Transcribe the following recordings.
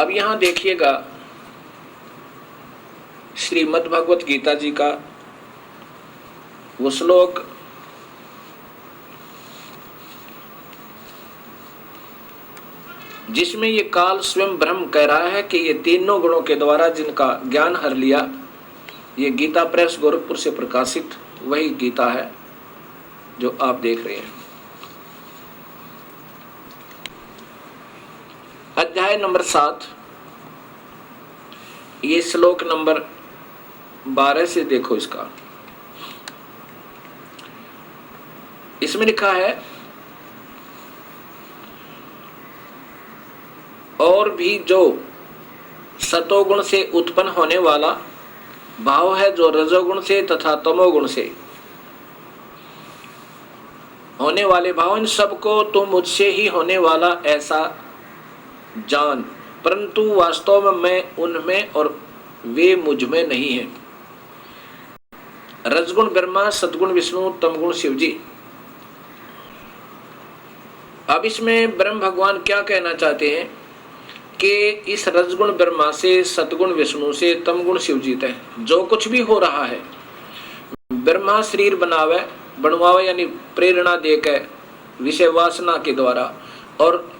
अब यहां देखिएगा श्रीमद् भगवत गीता जी का वो श्लोक जिसमें ये काल स्वयं ब्रह्म कह रहा है कि ये तीनों गुणों के द्वारा जिनका ज्ञान हर लिया, ये गीता प्रेस गोरखपुर से प्रकाशित वही गीता है जो आप देख रहे हैं। अध्याय नंबर 7, ये श्लोक नंबर 12 से देखो इसका। इसमें लिखा है, और भी जो सतोगुण से उत्पन्न होने वाला भाव है, जो रजोगुण से तथा तमोगुण से होने वाले भाव, इन सबको तुम मुझसे ही होने वाला ऐसा जान, परंतु वास्तव में मैं उनमें और वे मुझ में नहीं हैं। रजगुण ब्रह्मा, सतगुण विष्णु, तमगुण शिव जी। अब इसमें ब्रह्म भगवान क्या कहना चाहते हैं कि इस रजगुण ब्रह्मा से, सतगुण विष्णु से, तमगुण शिव जी है, जो कुछ भी हो रहा है, ब्रह्मा शरीर बनवावे यानी प्रेरणा देकर विषय वासना के द्वारा, और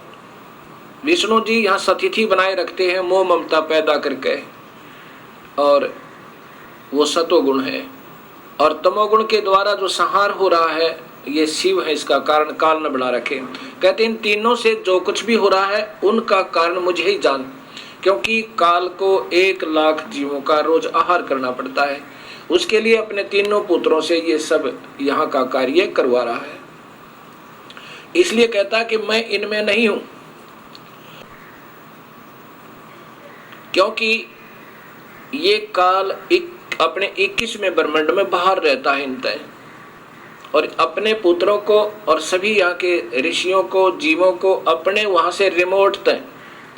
विष्णु जी यहाँ सतिथि बनाए रखते हैं मोह ममता पैदा करके, और वो सतोगुण है। और तमोगुण के द्वारा जो संहार हो रहा है ये शिव है, इसका कारण काल न बना रखे। कहते इन तीनों से जो कुछ भी हो रहा है उनका कारण मुझे ही जान, क्योंकि काल को 1,00,000 जीवों का रोज आहार करना पड़ता है, उसके लिए अपने तीनों पुत्रों से ये सब यहाँ का कार्य करवा रहा है। इसलिए कहता कि मैं इनमें नहीं हूं, क्योंकि ये काल अपने 21वें ब्रह्मांड में बाहर रहता है इनतः, और अपने पुत्रों को और सभी यहाँ के ऋषियों को, जीवों को अपने वहां से रिमोट तय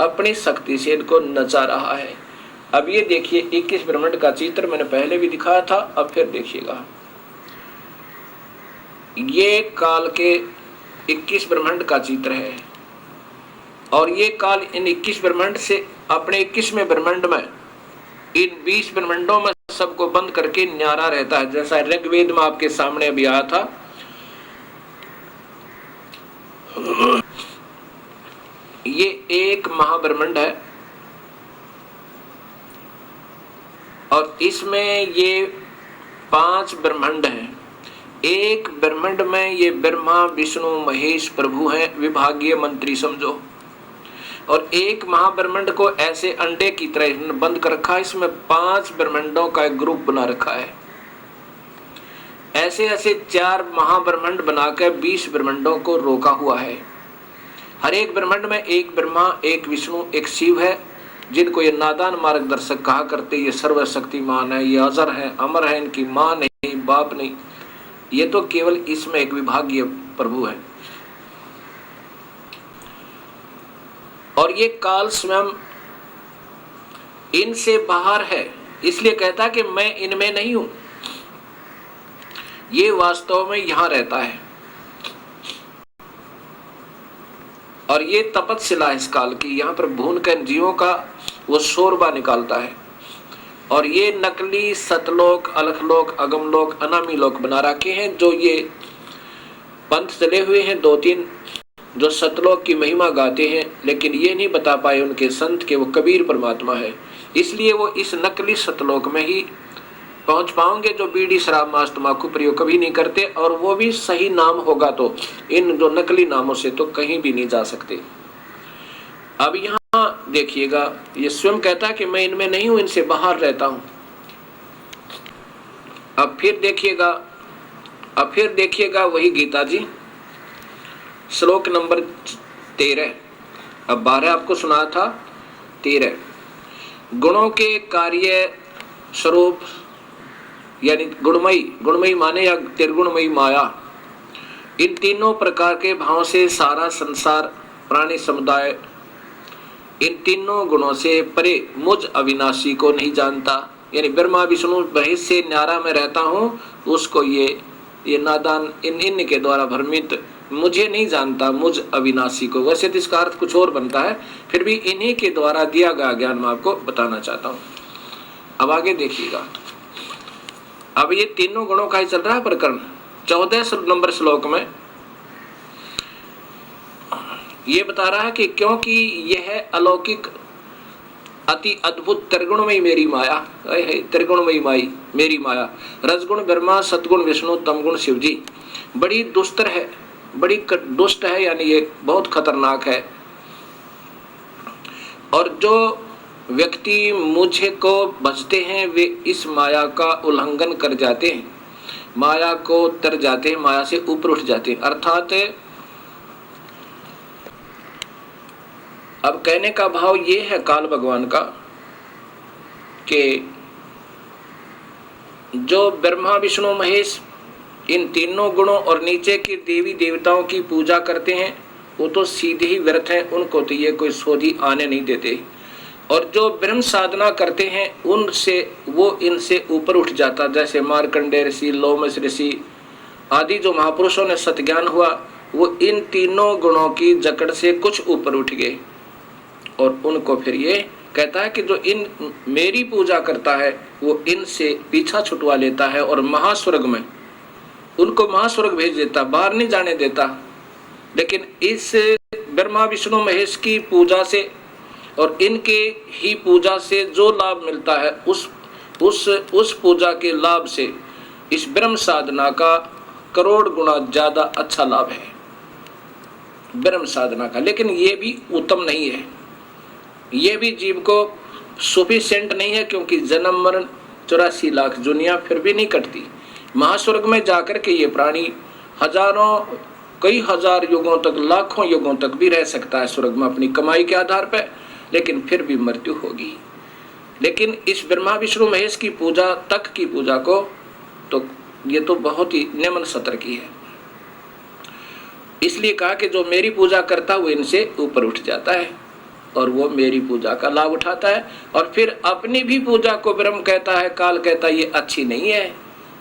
अपनी शक्ति से इनको नचा रहा है। अब ये देखिए 21 ब्रह्मांड का चित्र मैंने पहले भी दिखाया था, अब फिर देखिएगा। ये काल के 21 ब्रह्मांड का चित्र है, और ये काल इन 21 ब्रह्मांड से अपने 21वें ब्रह्मांड में इन 20 ब्रह्मांडों में सबको बंद करके न्यारा रहता है। जैसा ऋग्वेद में आपके सामने अभी आया था, ये एक महाब्रह्मांड है, और इसमें ये 5 ब्रह्मांड हैं। एक ब्रह्मांड में ये ब्रह्मा विष्णु महेश प्रभु हैं, विभागीय मंत्री समझो, और एक महाब्रह्मांड को ऐसे अंडे की तरह बंद कर रखा है, इसमें 5 ब्रह्मांडों का एक ग्रुप बना रखा है। ऐसे ऐसे 4 महाब्रह्मांड बनाकर 20 ब्रह्मांडों को रोका हुआ है। हर एक ब्रह्मांड में एक ब्रह्मा, एक विष्णु, एक शिव है, जिनको ये नादान मार्गदर्शक कहा करते। ये सर्वशक्तिमान है, ये अजर है, अमर है, इनकी माँ नहीं, बाप नहीं, ये तो केवल इसमें एक विभागीय प्रभु है। और ये काल स्वयं इनसे बाहर है, इसलिए कहता कि मैं इनमें नहीं हूं, ये वास्तव में यहां रहता है। और ये तपस्या इस काल की, यहां पर भून कर जीवों का वो शोरबा निकालता है। और ये नकली सतलोक, अलखलोक, अगमलोक, अनामी लोक बना रखे हैं, जो ये पंथ चले हुए हैं 2-3 जो सतलोक की महिमा गाते हैं, लेकिन ये नहीं बता पाए उनके संत के वो कबीर परमात्मा है। इसलिए वो इस नकली सतलोक में ही पहुंच पाओगे, जो बीड़ी शराब मांस तंबाकू प्रयोग कभी नहीं करते, और वो भी सही नाम होगा तो। इन जो नकली नामों से तो कहीं भी नहीं जा सकते। अब यहाँ देखिएगा, ये स्वयं कहता है कि मैं इनमें नहीं हूं, इनसे बाहर रहता हूं। अब फिर देखिएगा वही गीता जी, श्लोक नंबर 13। अब 12 आपको सुना था, 13 गुणों के कार्य स्वरूप यानी गुणमयी माने या त्रिगुणमयी माया, इन तीनों प्रकार के भाव से सारा संसार प्राणी समुदाय इन तीनों गुणों से परे मुझ अविनाशी को नहीं जानता। यानी ब्रह्मा विष्णु महेश से न्यारा में रहता हूं, उसको ये नादान इन के द्वारा भ्रमित मुझे नहीं जानता, मुझ अविनाशी को। वैसे तो इसका अर्थ कुछ और बनता है, फिर भी इन्हीं के द्वारा दिया गया ज्ञान मैं आपको बताना चाहता हूं। अब आगे देखिएगा, अब ये तीनों गुणों का ही चल रहा है प्रकरण। 14 नंबर श्लोक में ये बता रहा है कि क्योंकि यह अलौकिक अति अद्भुत त्रिगुणमयी मेरी माया, त्रिगुणमयी माई मेरी माया, रजगुण ब्रह्मा, सतगुण विष्णु, तमगुण शिव जी, बड़ी दुस्तर है, बड़ी दुष्ट है, यानी ये बहुत खतरनाक है। और जो व्यक्ति मुझे को भजते हैं वे इस माया का उल्लंघन कर जाते हैं, माया को तर जाते हैं, माया से ऊपर उठ जाते हैं। अर्थात अब कहने का भाव ये है काल भगवान का कि जो ब्रह्मा विष्णु महेश इन तीनों गुणों और नीचे के देवी देवताओं की पूजा करते हैं वो तो सीधे ही व्यर्थ हैं, उनको तो ये कोई सोधी आने नहीं देते। और जो ब्रह्म साधना करते हैं उनसे वो इनसे ऊपर उठ जाता, जैसे मार्कंडेय ऋषि, लोमस ऋषि आदि जो महापुरुषों ने सतज्ञान हुआ वो इन तीनों गुणों की जकड़ से कुछ ऊपर उठ गए। और उनको फिर ये कहता है कि जो इन मेरी पूजा करता है वो इनसे पीछा छुटवा लेता है और महास्वर्ग में उनको महास्वर्ग भेज देता, बाहर नहीं जाने देता। लेकिन इस ब्रह्मा विष्णु महेश की पूजा से और इनके ही पूजा से जो लाभ मिलता है उस पूजा के लाभ से इस ब्रह्म साधना का करोड़ गुना ज्यादा अच्छा लाभ है ब्रह्म साधना का। लेकिन ये भी उत्तम नहीं है, ये भी जीव को सफिशिएंट नहीं है, क्योंकि जन्म मरण 84 लाख दुनिया फिर भी नहीं कटती। महास्वर्ग में जाकर के ये प्राणी हजारों कई हजार युगों तक, लाखों युगों तक भी रह सकता है स्वर्ग में अपनी कमाई के आधार पर, लेकिन फिर भी मृत्यु होगी। लेकिन इस ब्रह्मा विष्णु महेश की पूजा तक की पूजा को तो ये तो बहुत ही निम्न स्तर की है। इसलिए कहा कि जो मेरी पूजा करता वो इनसे ऊपर उठ जाता है और वो मेरी पूजा का लाभ उठाता है। और फिर अपनी भी पूजा को ब्रह्म कहता है, काल कहता है ये अच्छी नहीं है,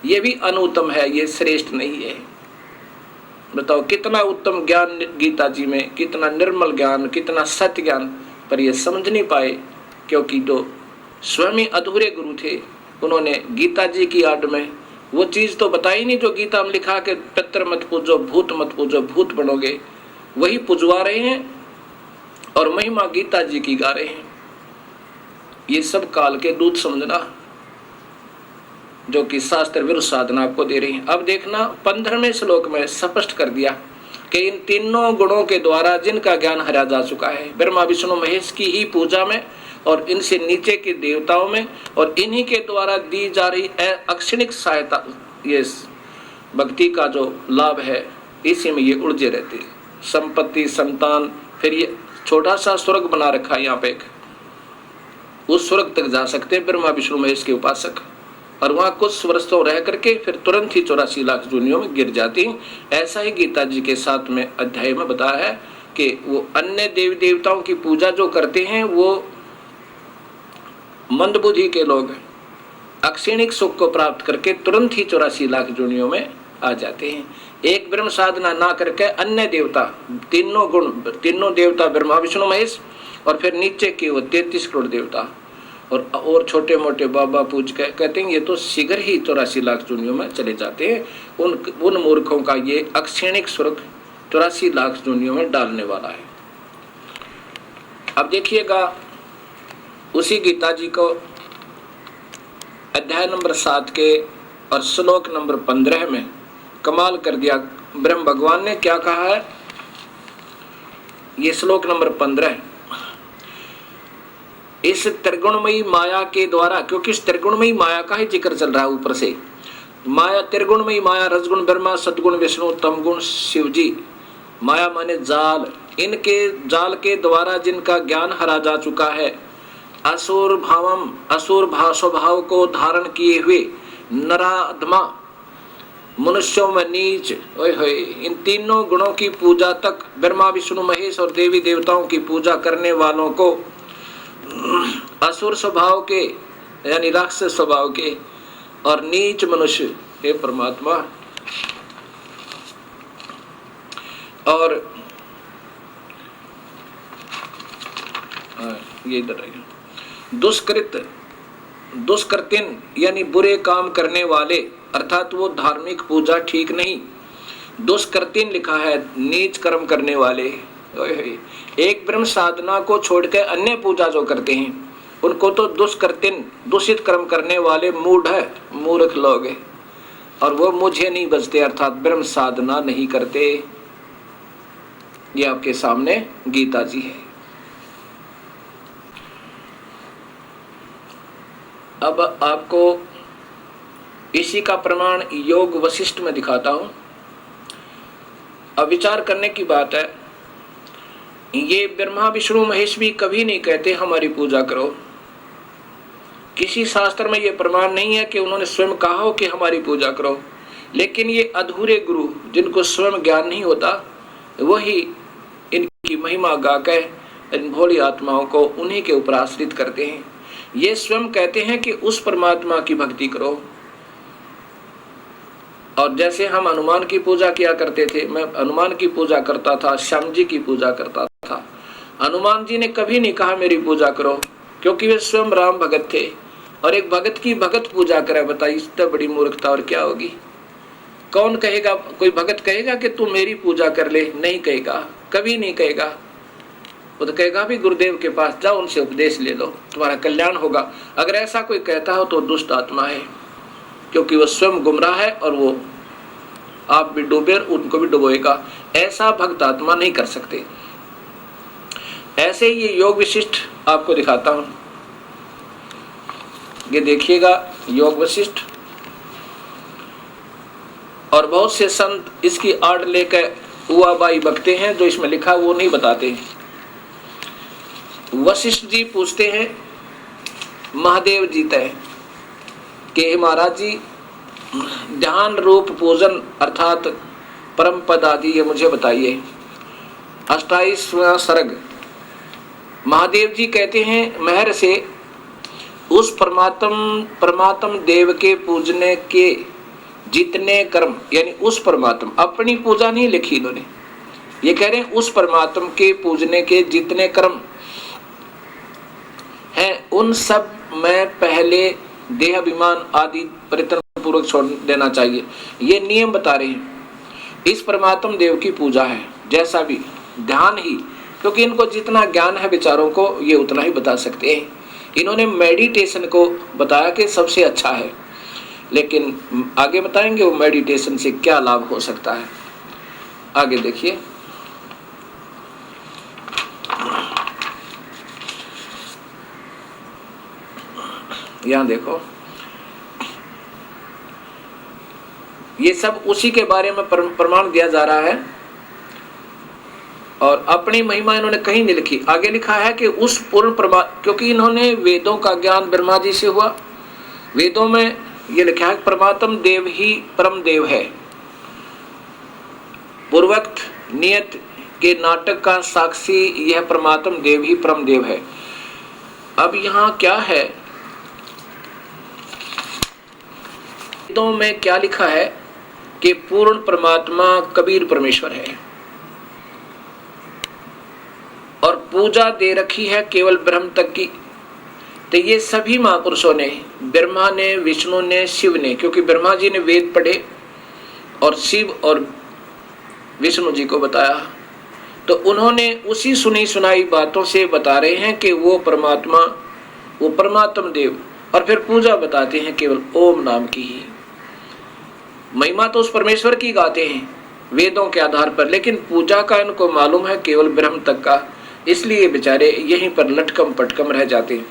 ये भी अनुत्तम है, ये श्रेष्ठ नहीं है। बताओ कितना उत्तम ज्ञान गीता जी में, कितना निर्मल ज्ञान, कितना सत्य ज्ञान, पर ये समझ नहीं पाए, क्योंकि जो स्वयं ही अधूरे गुरु थे उन्होंने गीता जी की आड़ में वो चीज तो बताई नहीं जो गीता में लिखा कि पितर मत पूजो, भूत मत पूजो, भूत बनोगे, वही पुजवा रहे हैं और महिमा गीता जी की गा रहे हैं। ये सब काल के दूत समझना, जो कि शास्त्र विरुद्ध साधना आपको दे रही है। अब देखना 15वें श्लोक में स्पष्ट कर दिया कि इन तीनों गुणों के द्वारा जिनका ज्ञान हरा जा चुका है ब्रह्मा विष्णु महेश की ही पूजा में और इनसे नीचे के देवताओं में, और इन्हीं के द्वारा दी जा रही अक्षणिक सहायता, ये भक्ति का जो लाभ है इसी में ये उलझे रहते हैं। संपत्ति, संतान, फिर ये छोटा सा स्वर्ग बना रखा है यहाँ पे, उस स्वर्ग तक जा सकते हैं ब्रह्मा विष्णु महेश के उपासक, और वहां कुछ वर्षों रह करके फिर तुरंत ही 84 लाख दुनियों में गिर जाती। ऐसा ही गीता जी के 7वें अध्याय में बताया है कि वो अन्य देवी देवताओं की पूजा जो करते हैं वो मंदबुद्धि के लोग अक्षणिक सुख को प्राप्त करके तुरंत ही 84 लाख दुनियों में आ जाते हैं। एक ब्रह्म साधना ना करके अन्य देवता, तीनों गुण, तीनों देवता ब्रह्मा विष्णु महेश और फिर नीचे के वो 33 करोड़ देवता और छोटे मोटे बाबा पूज के कहते हैं ये तो शीघ्र ही 84 लाख दुनियों में चले जाते हैं। उन मूर्खों का ये अक्षणिक स्वर्ग 84 लाख दुनियों में डालने वाला है। अब देखिएगा उसी गीता जी को अध्याय नंबर 7 के और श्लोक नंबर 15 में कमाल कर दिया। ब्रह्म भगवान ने क्या कहा है, ये श्लोक नंबर 15, इस त्रिगुणमयी माया के द्वारा, क्योंकि इस त्रिगुणमयी माया का ही जिक्र चल रहा है ऊपर से, माया त्रिगुणमयी माया, रजगुण ब्रह्मा, सतगुण विष्णु, तमगुण शिव जी, माया माने जाल, इनके जाल के द्वारा जिनका ज्ञान हरा जा चुका है, असुर स्वभाव को धारण किए हुए नराधमा, मनुष्यों में नीच, इन तीनों गुणों की पूजा तक ब्रह्मा विष्णु महेश और देवी देवताओं की पूजा करने वालों को असुर स्वभाव के यानी राक्षस स्वभाव के और नीच मनुष्य, हे परमात्मा और ये इधर रहेगा, दुष्कृतिन यानी बुरे काम करने वाले, अर्थात वो धार्मिक पूजा ठीक नहीं। दुष्कृतिन लिखा है नीच कर्म करने वाले। एक ब्रह्म साधना को छोड़कर अन्य पूजा जो करते हैं उनको तो दुष्कृतिन, दूषित कर्म करने वाले मूढ़ है, मूर्ख लोग है, और वो मुझे नहीं बचते, अर्थात ब्रह्म साधना नहीं करते। ये आपके सामने गीता जी है। अब आपको इसी का प्रमाण योग वशिष्ठ में दिखाता हूं। अब विचार करने की बात है, ये ब्रह्मा विष्णु महेश भी कभी नहीं कहते हमारी पूजा करो। किसी शास्त्र में ये प्रमाण नहीं है कि उन्होंने स्वयं कहा हो कि हमारी पूजा करो, लेकिन ये अधूरे गुरु जिनको स्वयं ज्ञान नहीं होता, वही इनकी महिमा गाकर इन भोली आत्माओं को उन्हीं के ऊपर आश्रित करते हैं। ये स्वयं कहते हैं कि उस परमात्मा की भक्ति करो। और जैसे हम हनुमान की पूजा किया करते थे, मैं हनुमान की पूजा करता था, श्याम जी की पूजा करता था, हनुमान जी ने कभी नहीं कहा मेरी पूजा करो, क्योंकि वे स्वयं राम भगत थे। और एक भगत की भगत पूजा करे, बताइए इससे बड़ी मूर्खता और क्या होगी। कौन कहेगा, कोई भगत कहेगा कि तू मेरी पूजा कर ले? नहीं कहेगा, कभी नहीं कहेगा। वो तो कहेगा भी गुरुदेव के पास जाओ, उनसे उपदेश ले लो, तुम्हारा कल्याण होगा। अगर ऐसा कोई कहता हो तो दुष्ट आत्मा है, क्योंकि वो स्वयं गुमराह है और वो आप भी डूबे उनको भी डुबोएगा। ऐसा भक्त आत्मा नहीं कर सकते। ऐसे ही ये योग विशिष्ट आपको दिखाता हूं। ये देखिएगा योग वशिष्ठ, और बहुत से संत इसकी आड़ लेकर हुआबाई बकते हैं, जो इसमें लिखा वो नहीं बताते। वशिष्ठ जी पूछते हैं महादेव जी तय कि महाराज जी ध्यान रूप पूजन अर्थात परम पद आदि ये मुझे बताइए। 28वां सर्ग। महादेव जी कहते हैं महर से उस परमात्म देव के पूजने के जितने कर्म, यानी उस परमात्म, अपनी पूजा नहीं लिखी इन्होंने, ये कह रहे हैं उस परमात्म के पूजने के जितने कर्म हैं उन सब में पहले देह अभिमान आदि परित्याग पूर्वक छोड़ देना चाहिए। ये नियम बता रहे हैं। इस परमात्म देव की पूजा है, जैसा भी ध्यान ही, क्योंकि इनको जितना ज्ञान है विचारों को ये उतना ही बता सकते हैं। इन्होंने मेडिटेशन को बताया कि सबसे अच्छा है, लेकिन आगे बताएंगे वो मेडिटेशन से क्या लाभ हो सकता है। आगे देखिए, यहां देखो, ये सब उसी के बारे में प्रमाण दिया जा रहा है, और अपनी महिमा इन्होंने कहीं नहीं लिखी। आगे लिखा है कि उस पूर्ण क्योंकि इन्होंने वेदों का ज्ञान ब्रह्मा जी से हुआ। वेदों में ये लिखा है परमात्म देव ही परम देव है। पूर्वोक्त नियत के नाटक का साक्षी यह परमात्म देव ही परम देव है। अब यहाँ क्या है, वेदों में क्या लिखा है कि पूर्ण परमात्मा कबीर परमेश्वर है, और पूजा दे रखी है केवल ब्रह्म तक की। तो ये सभी महापुरुषों ने, ब्रह्मा ने, विष्णु ने, शिव ने, क्योंकि ब्रह्मा जी ने वेद पढ़े और शिव और विष्णु जी को बताया, तो उन्होंने उसी सुनी सुनाई बातों से बता रहे हैं कि वो परमात्मा, वो परमात्म देव, और फिर पूजा बताते हैं केवल ओम नाम की ही। महिमा तो उस परमेश्वर की गाते हैं वेदों के आधार पर, लेकिन पूजा का इनको मालूम है केवल ब्रह्म तक का, इसलिए बेचारे यहीं पर लटकम पटकम रह जाते हैं।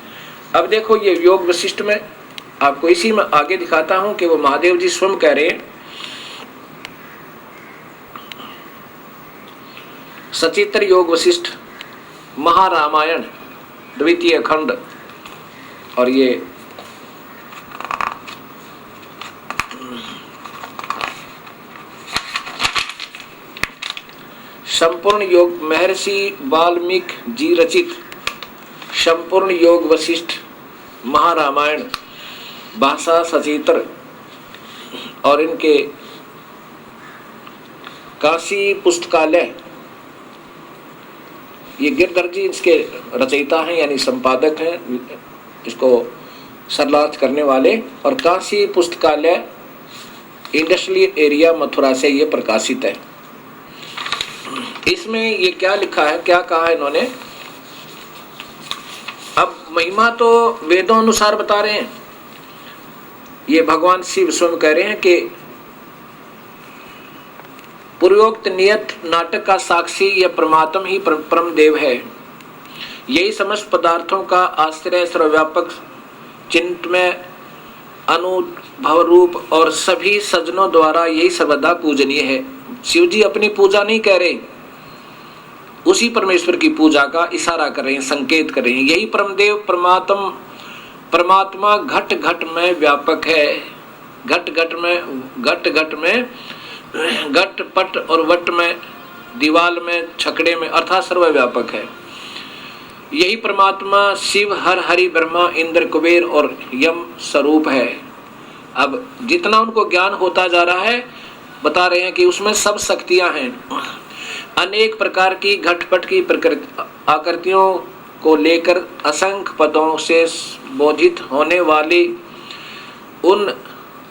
अब देखो ये योग वशिष्ठ में आपको इसी में आगे दिखाता हूं कि वो महादेव जी स्वयं कह रहे हैं। सचित्र योग वशिष्ठ महारामायण द्वितीय खंड, और ये संपूर्ण योग महर्षि वाल्मीकि जी रचित संपूर्ण योग वशिष्ठ महारामायण भाषा सचित्र, और इनके काशी पुस्तकालय ये गिरधर जी इसके रचयिता हैं यानी संपादक हैं, इसको सरलार्थ करने वाले, और काशी पुस्तकालय इंडस्ट्रियल एरिया मथुरा से ये प्रकाशित है। इसमें ये क्या लिखा है, क्या कहा है इन्होंने। अब महिमा तो वेदों अनुसार बता रहे हैं, ये भगवान शिव स्वयं कह रहे हैं कि पूर्वोक्त नियत नाटक का साक्षी यह परमात्मा ही परम देव है। यही समस्त पदार्थों का आश्रय, सर्वव्यापक, चिंतमय, अनुभव रूप और सभी सज्जनों द्वारा यही सर्वदा पूजनीय है। शिव जी अपनी पूजा नहीं कह रहे, उसी परमेश्वर की पूजा का इशारा कर रहे हैं, संकेत कर रहे हैं। यही परमदेव परमात्मा घट घट में व्यापक है। घट घट में घट पट और वट में, दीवाल में, छकड़े में, अर्थात सर्वव्यापक है। यही परमात्मा शिव, हर, हरि, ब्रह्मा, इंद्र, कुबेर और यम स्वरूप है। अब जितना उनको ज्ञान होता जा रहा है, बता रहे हैं कि उसमें सब शक्तियां हैं। अनेक प्रकार की घटपट की आकृतियों को लेकर असंख्य पदों से बोधित होने वाली, उन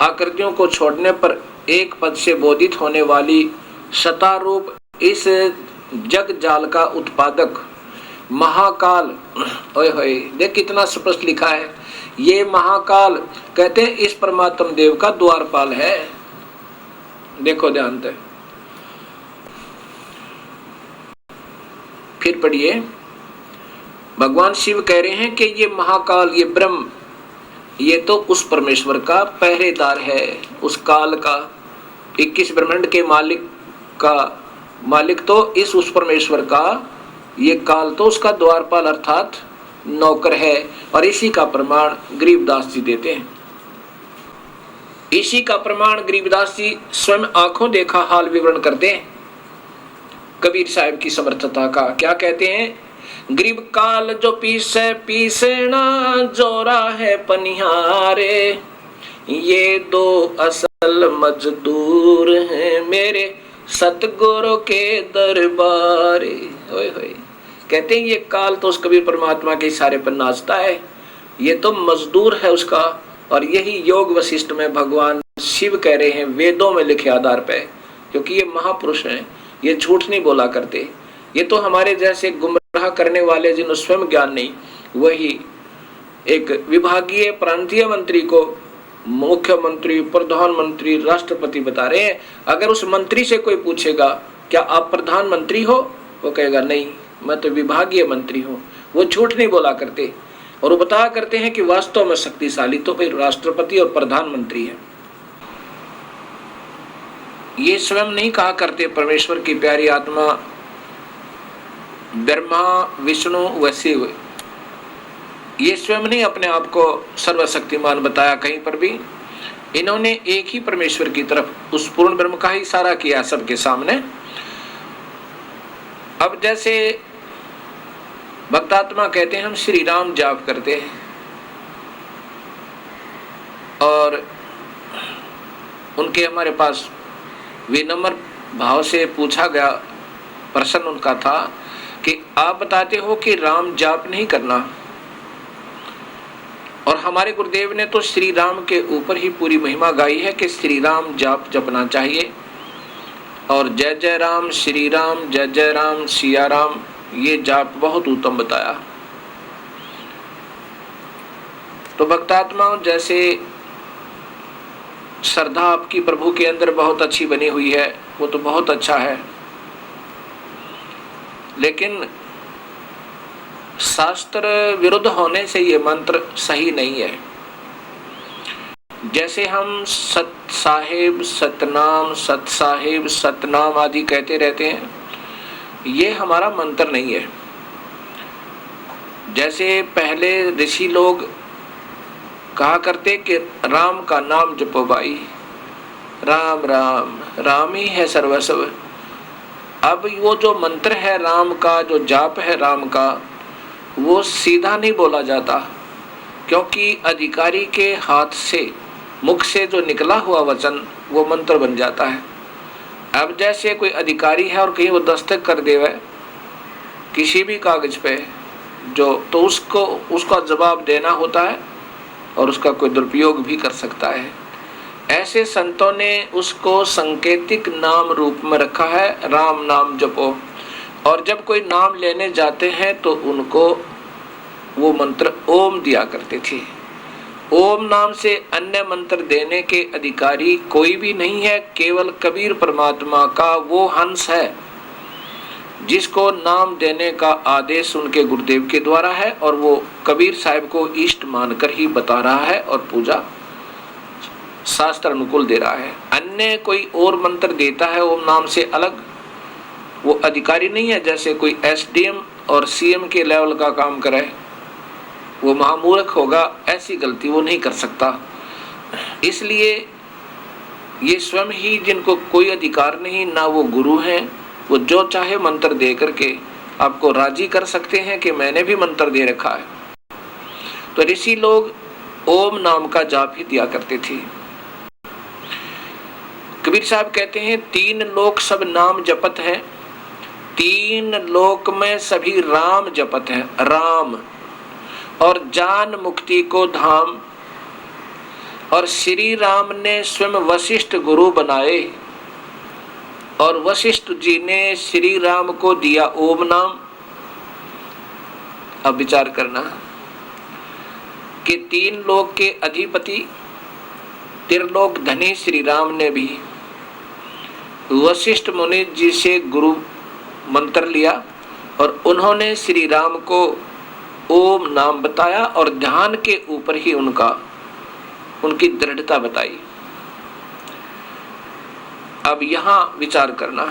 आकृतियों को छोड़ने पर एक पद से बोधित होने वाली शतारूप इस जग जाल का उत्पादक महाकाल। ओए होए, देख कितना स्पष्ट लिखा है। ये महाकाल कहते हैं इस परमात्मा देव का द्वारपाल है। देखो ध्यान से, फिर पढ़िए। भगवान शिव कह रहे हैं कि ये महाकाल, ये ब्रह्म, ये तो उस परमेश्वर का पहरेदार है, उस काल का। 21 ब्रह्मांड के मालिक तो उस परमेश्वर का, ये काल तो उसका द्वारपाल अर्थात नौकर है। और इसी का प्रमाण गरीबदास जी देते हैं। इसी का प्रमाण गरीबदास जी स्वयं आंखों देखा हाल विवरण करते हैं कबीर साहब की समर्थता का। क्या कहते हैं? गरीब काल जो पीसे पीसना, जोरा है पनिहारे, ये दो असल मजदूर हैं मेरे सतगुरु के दरबारे। ओए होए, कहते हैं ये काल तो उस कबीर परमात्मा के इशारे पर नाचता है, ये तो मजदूर है उसका। और यही योग वशिष्ठ में भगवान शिव कह रहे हैं वेदों में लिखे आधार पे, क्योंकि ये महापुरुष हैं, ये झूठ नहीं बोला करते। ये तो हमारे जैसे गुमराह करने वाले जिन्होंने स्वयं ज्ञान नहीं, वही एक विभागीय प्रांतीय मंत्री को मुख्यमंत्री, प्रधानमंत्री, राष्ट्रपति बता रहे हैं। अगर उस मंत्री से कोई पूछेगा क्या आप प्रधानमंत्री हो, वो कहेगा नहीं, मैं तो विभागीय मंत्री हूँ। वो झूठ नहीं बोला करते, और वो बताया करते हैं कि वास्तव में शक्तिशाली तो फिर राष्ट्रपति और प्रधानमंत्री है। ये स्वयं नहीं कहा करते परमेश्वर की प्यारी आत्मा ब्रह्मा, विष्णु व शिव, ये स्वयं नहीं अपने आप को सर्वशक्तिमान बताया कहीं पर भी। इन्होंने एक ही परमेश्वर की तरफ, उस पूर्ण ब्रह्म का ही इशारा किया सबके सामने। अब जैसे भक्तात्मा कहते हैं हम श्री राम जाप करते हैं, और उनके हमारे पास विनम्र भाव से पूछा गया, प्रश्न उनका था कि आप बताते हो कि राम जाप नहीं करना, और हमारे गुरुदेव ने तो श्री राम के ऊपर ही पूरी महिमा गाई है कि श्री राम जाप जपना चाहिए, और जय जय राम, श्री राम, जय जय राम, सिया राम, ये जाप बहुत उत्तम बताया। तो भक्तात्मा जैसे श्रद्धा आपकी प्रभु के अंदर बहुत अच्छी बनी हुई है, वो तो बहुत अच्छा है, लेकिन शास्त्र विरुद्ध होने से ये मंत्र सही नहीं है। जैसे हम सत साहेब, सतनाम, सत साहेब, सतनाम आदि कहते रहते हैं, ये हमारा मंत्र नहीं है। जैसे पहले ऋषि लोग कहा करते कि राम का नाम जपो भाई, राम राम, राम ही है सर्वस्व। अब वो जो मंत्र है राम का, जो जाप है राम का, वो सीधा नहीं बोला जाता, क्योंकि अधिकारी के हाथ से, मुख से जो निकला हुआ वचन वो मंत्र बन जाता है। अब जैसे कोई अधिकारी है और कहीं वो दस्तक कर देवे किसी भी कागज पे जो, तो उसका जवाब देना होता है और उसका कोई दुरुपयोग भी कर सकता है। ऐसे संतों ने उसको सांकेतिक नाम रूप में रखा है, राम नाम जपो। और जब कोई नाम लेने जाते हैं तो उनको वो मंत्र ओम दिया करते थे। ओम नाम से अन्य मंत्र देने के अधिकारी कोई भी नहीं है, केवल कबीर परमात्मा का वो हंस है जिसको नाम देने का आदेश उनके गुरुदेव के द्वारा है, और वो कबीर साहब को इष्ट मानकर ही बता रहा है और पूजा शास्त्र अनुकूल दे रहा है। अन्य कोई और मंत्र देता है ओम नाम से अलग, वो अधिकारी नहीं है। जैसे कोई एसडीएम और सीएम के लेवल का काम करे, वो महामूर्ख होगा, ऐसी गलती वो नहीं कर सकता। इसलिए ये स्वयं ही, जिनको कोई अधिकार नहीं, ना वो गुरु हैं, वो जो चाहे मंत्र दे करके आपको राजी कर सकते हैं कि मैंने भी मंत्र दे रखा है। तो ऋषि लोग ओम नाम का जाप ही दिया करते थे। कबीर साहब कहते हैं, 3 लोक सब नाम जपत है, 3 लोक में सभी राम जपत है, राम। और जान मुक्ति को धाम, और श्री राम ने स्वयं वशिष्ठ गुरु बनाए, और वशिष्ठ जी ने श्री राम को दिया ओम नाम। अब विचार करना कि 3 लोक के अधिपति त्रिलोक धनी श्री राम ने भी वशिष्ठ मुनि जी से गुरु मंत्र लिया, और उन्होंने श्री राम को ओम नाम बताया और ध्यान के ऊपर ही उनकी दृढ़ता बताई। अब यहां विचार करना,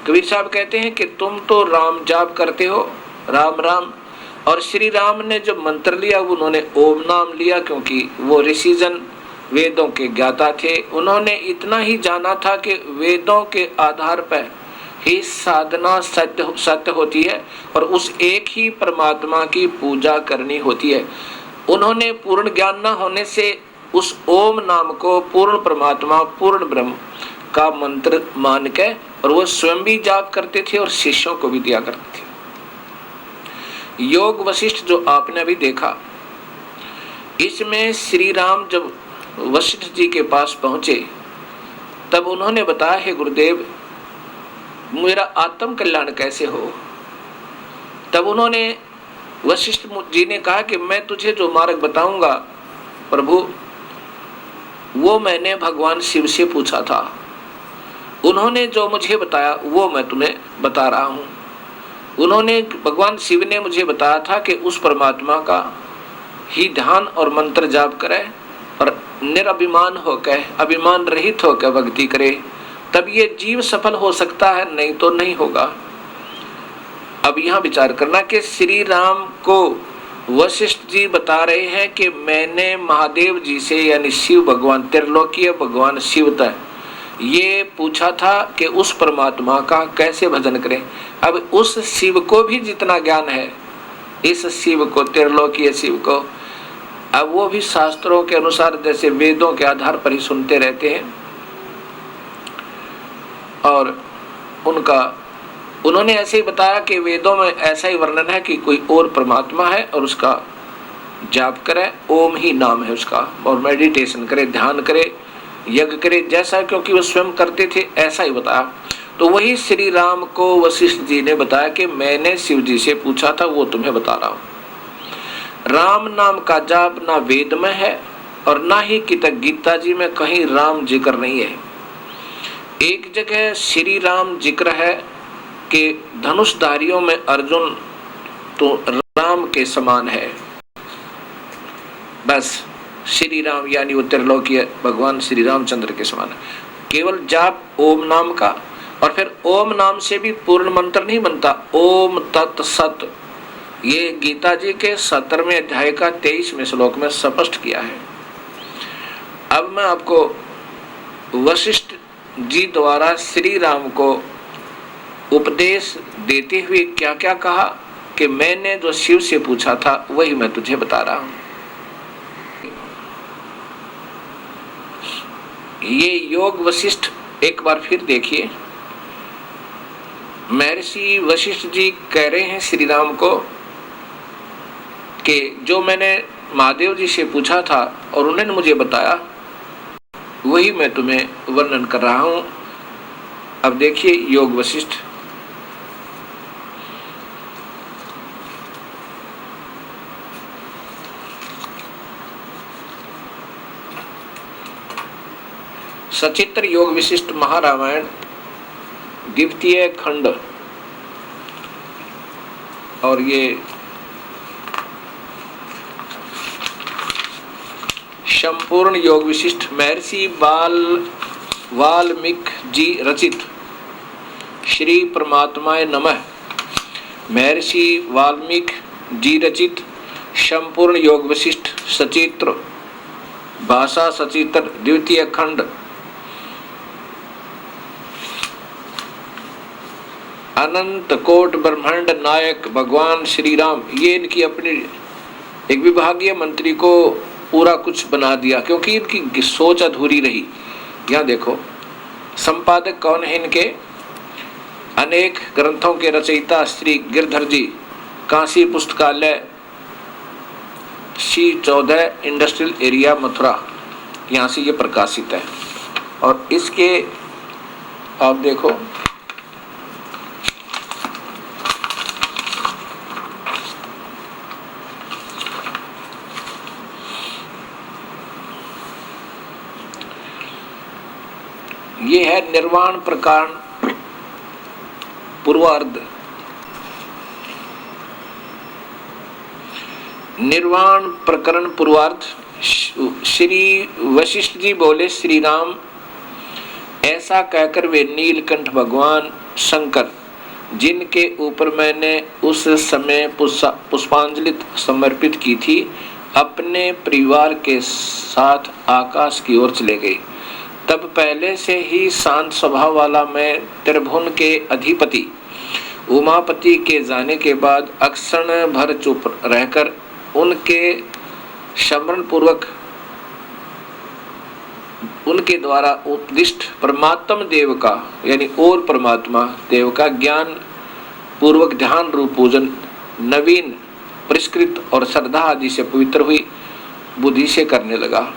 कबीर साहब कहते हैं कि तुम तो राम जाप करते हो, राम राम, और श्री राम ने जब मंत्र लिया उन्होंने ओम नाम लिया, क्योंकि वो ऋषिजन वेदों के ज्ञाता थे। उन्होंने इतना ही जाना था कि वेदों के आधार पर ही साधना सत्य होती है और उस एक ही परमात्मा की पूजा करनी होती है। उन्होंने पूर्ण ज्ञान न होने से उस ओम नाम को पूर्ण परमात्मा, पूर्ण ब्रह्म का मंत्र मान के, और वो स्वयं भी जाप करते थे और शिष्यों को भी दिया करते थे। योग वशिष्ठ जो आपने अभी देखा, इसमें श्री राम जब वशिष्ठ जी के पास पहुंचे तब उन्होंने बताया, हे गुरुदेव मेरा आत्म कल्याण कैसे हो। तब उन्होंने वशिष्ठ जी ने कहा कि मैं तुझे जो मार्ग बताऊंगा प्रभु, वो मैंने भगवान शिव से पूछा था, उन्होंने जो मुझे बताया वो मैं तुम्हें बता रहा हूँ। उन्होंने, भगवान शिव ने मुझे बताया था कि उस परमात्मा का ही ध्यान और मंत्र जाप करे और निरभिमान होकर, अभिमान रहित होकर भक्ति करे, तब ये जीव सफल हो सकता है, नहीं तो नहीं होगा। अब यहाँ विचार करना कि श्री राम को वशिष्ठ जी बता रहे हैं कि मैंने महादेव जी से, यानी शिव भगवान, त्रिलोकीय भगवान शिव तक ये पूछा था कि उस परमात्मा का कैसे भजन करें। अब उस शिव को भी जितना ज्ञान है, इस शिव को, त्रिलोकीय शिव को, अब वो भी शास्त्रों के अनुसार जैसे वेदों के आधार पर ही सुनते रहते हैं, और उन्होंने ऐसे ही बताया कि वेदों में ऐसा ही वर्णन है कि कोई और परमात्मा है और उसका जाप करे, ओम ही नाम है उसका, और मेडिटेशन करे, ध्यान करे, यज्ञ करे, जैसा क्योंकि वो स्वयं करते थे ऐसा ही बताया। तो वही श्री राम को वशिष्ठ जी ने बताया कि मैंने शिव जी से पूछा था, वो तुम्हें बता रहा हूँ। राम नाम का जाप ना वेद में है और ना ही गीता जी में कहीं राम जिक्र नहीं है। एक जगह श्री राम जिक्र है कि धनुषधारियों में अर्जुन तो राम के समान है, बस श्री राम यानी वो त्रिलोकीय भगवान श्री रामचंद्र के समान है। केवल जाप ओम नाम का, और फिर ओम नाम से भी पूर्ण मंत्र नहीं बनता। ओम तत् सत, ये गीता जी के 17वें अध्याय का 23वें श्लोक में स्पष्ट किया है। अब मैं आपको वशिष्ठ जी द्वारा श्री राम को उपदेश देते हुए क्या क्या कहा कि मैंने जो शिव से पूछा था वही मैं तुझे बता रहा हूं। ये योग वशिष्ठ एक बार फिर देखिए। महर्षि वशिष्ठ जी कह रहे हैं श्री राम को कि जो मैंने महादेव जी से पूछा था और उन्होंने मुझे बताया वही मैं तुम्हें वर्णन कर रहा हूं। अब देखिए योग वशिष्ठ। सचित्र योग विशिष्ट महारामायण द्वितीय खंड, और ये संपूर्ण योग विशिष्ट महर्षि वाल्मीकि जी रचित श्री परमात्माय नमः। महर्षि वाल्मीकि जी रचित संपूर्ण योग विशिष्ट सचित्र भाषा सचित्र द्वितीय खंड, अनंत कोट ब्रह्मांड नायक भगवान श्री राम। ये इनकी अपनी एक विभागीय मंत्री को पूरा कुछ बना दिया क्योंकि इनकी सोच अधूरी रही। यहाँ देखो संपादक कौन है इनके, अनेक ग्रंथों के रचयिता श्री गिरधर जी, काशी पुस्तकालय C14 इंडस्ट्रियल एरिया मथुरा, यहाँ से ये प्रकाशित है। और इसके आप देखो ये है निर्वाण प्रकरण पूर्वार्ध। निर्वाण प्रकरण पूर्वार्ध। श्री वशिष्ठ जी बोले, श्री राम ऐसा कहकर वे नीलकंठ भगवान शंकर, जिनके ऊपर मैंने उस समय पुष्पांजलि समर्पित की थी, अपने परिवार के साथ आकाश की ओर चले गए। तब पहले से ही शांत स्वभाव वाला मैं त्रिभुवन के अधिपति उमापति के जाने के बाद अक्षण भर चुप रहकर उनके स्मरण पूर्वक उनके द्वारा उपदिष्ट परमात्म देव का यानी और परमात्मा देव का ज्ञान पूर्वक ध्यान रूप पूजन नवीन परिष्कृत और श्रद्धा आदि से पवित्र हुई बुद्धि से करने लगा।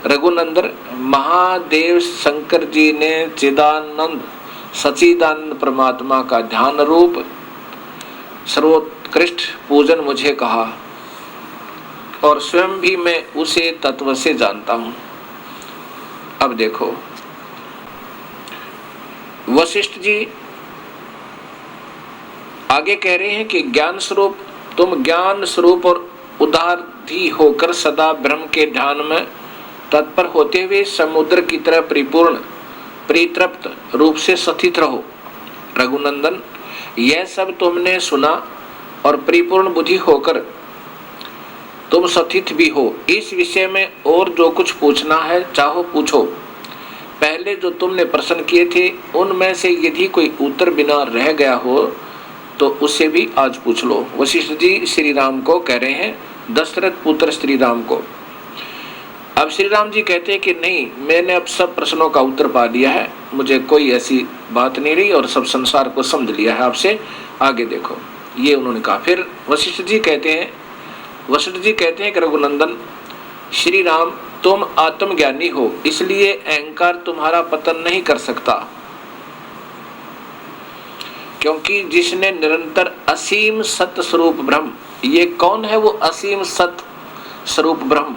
रघुनंदन महादेव शंकर जी ने चिदानंद सचिदानंद परमात्मा का ध्यान रूप सर्वोत्कृष्ट पूजन मुझे कहा और स्वयं भी मैं उसे तत्व से जानता हूं। अब देखो वशिष्ठ जी आगे कह रहे हैं कि ज्ञान स्वरूप तुम ज्ञान स्वरूप और उदारधी होकर सदा ब्रह्म के ध्यान में तत्पर होते हुए समुद्र की तरह परिपूर्ण परितृप्त रूप से स्थित रहो। रघुनंदन यह सब तुमने सुना और परिपूर्ण बुद्धि होकर तुम स्थित भी हो। इस विषय में और जो कुछ पूछना है चाहो पूछो। पहले जो तुमने प्रश्न किए थे उनमें से यदि कोई उत्तर बिना रह गया हो तो उसे भी आज पूछ लो। वशिष्ठ जी श्री राम को कह रहे हैं, दशरथ पुत्र श्री राम को। अब श्री राम जी कहते हैं कि नहीं, मैंने अब सब प्रश्नों का उत्तर पा लिया है, मुझे कोई ऐसी बात नहीं रही और सब संसार को समझ लिया है, आपसे आगे देखो। ये उन्होंने कहा। फिर वशिष्ठ जी कहते हैं कि रघुनंदन श्री राम तुम आत्मज्ञानी हो, इसलिए अहंकार तुम्हारा पतन नहीं कर सकता, क्योंकि जिसने निरंतर असीम सत्य स्वरूप ब्रह्म, ये कौन है वो असीम सत्य स्वरूप ब्रह्म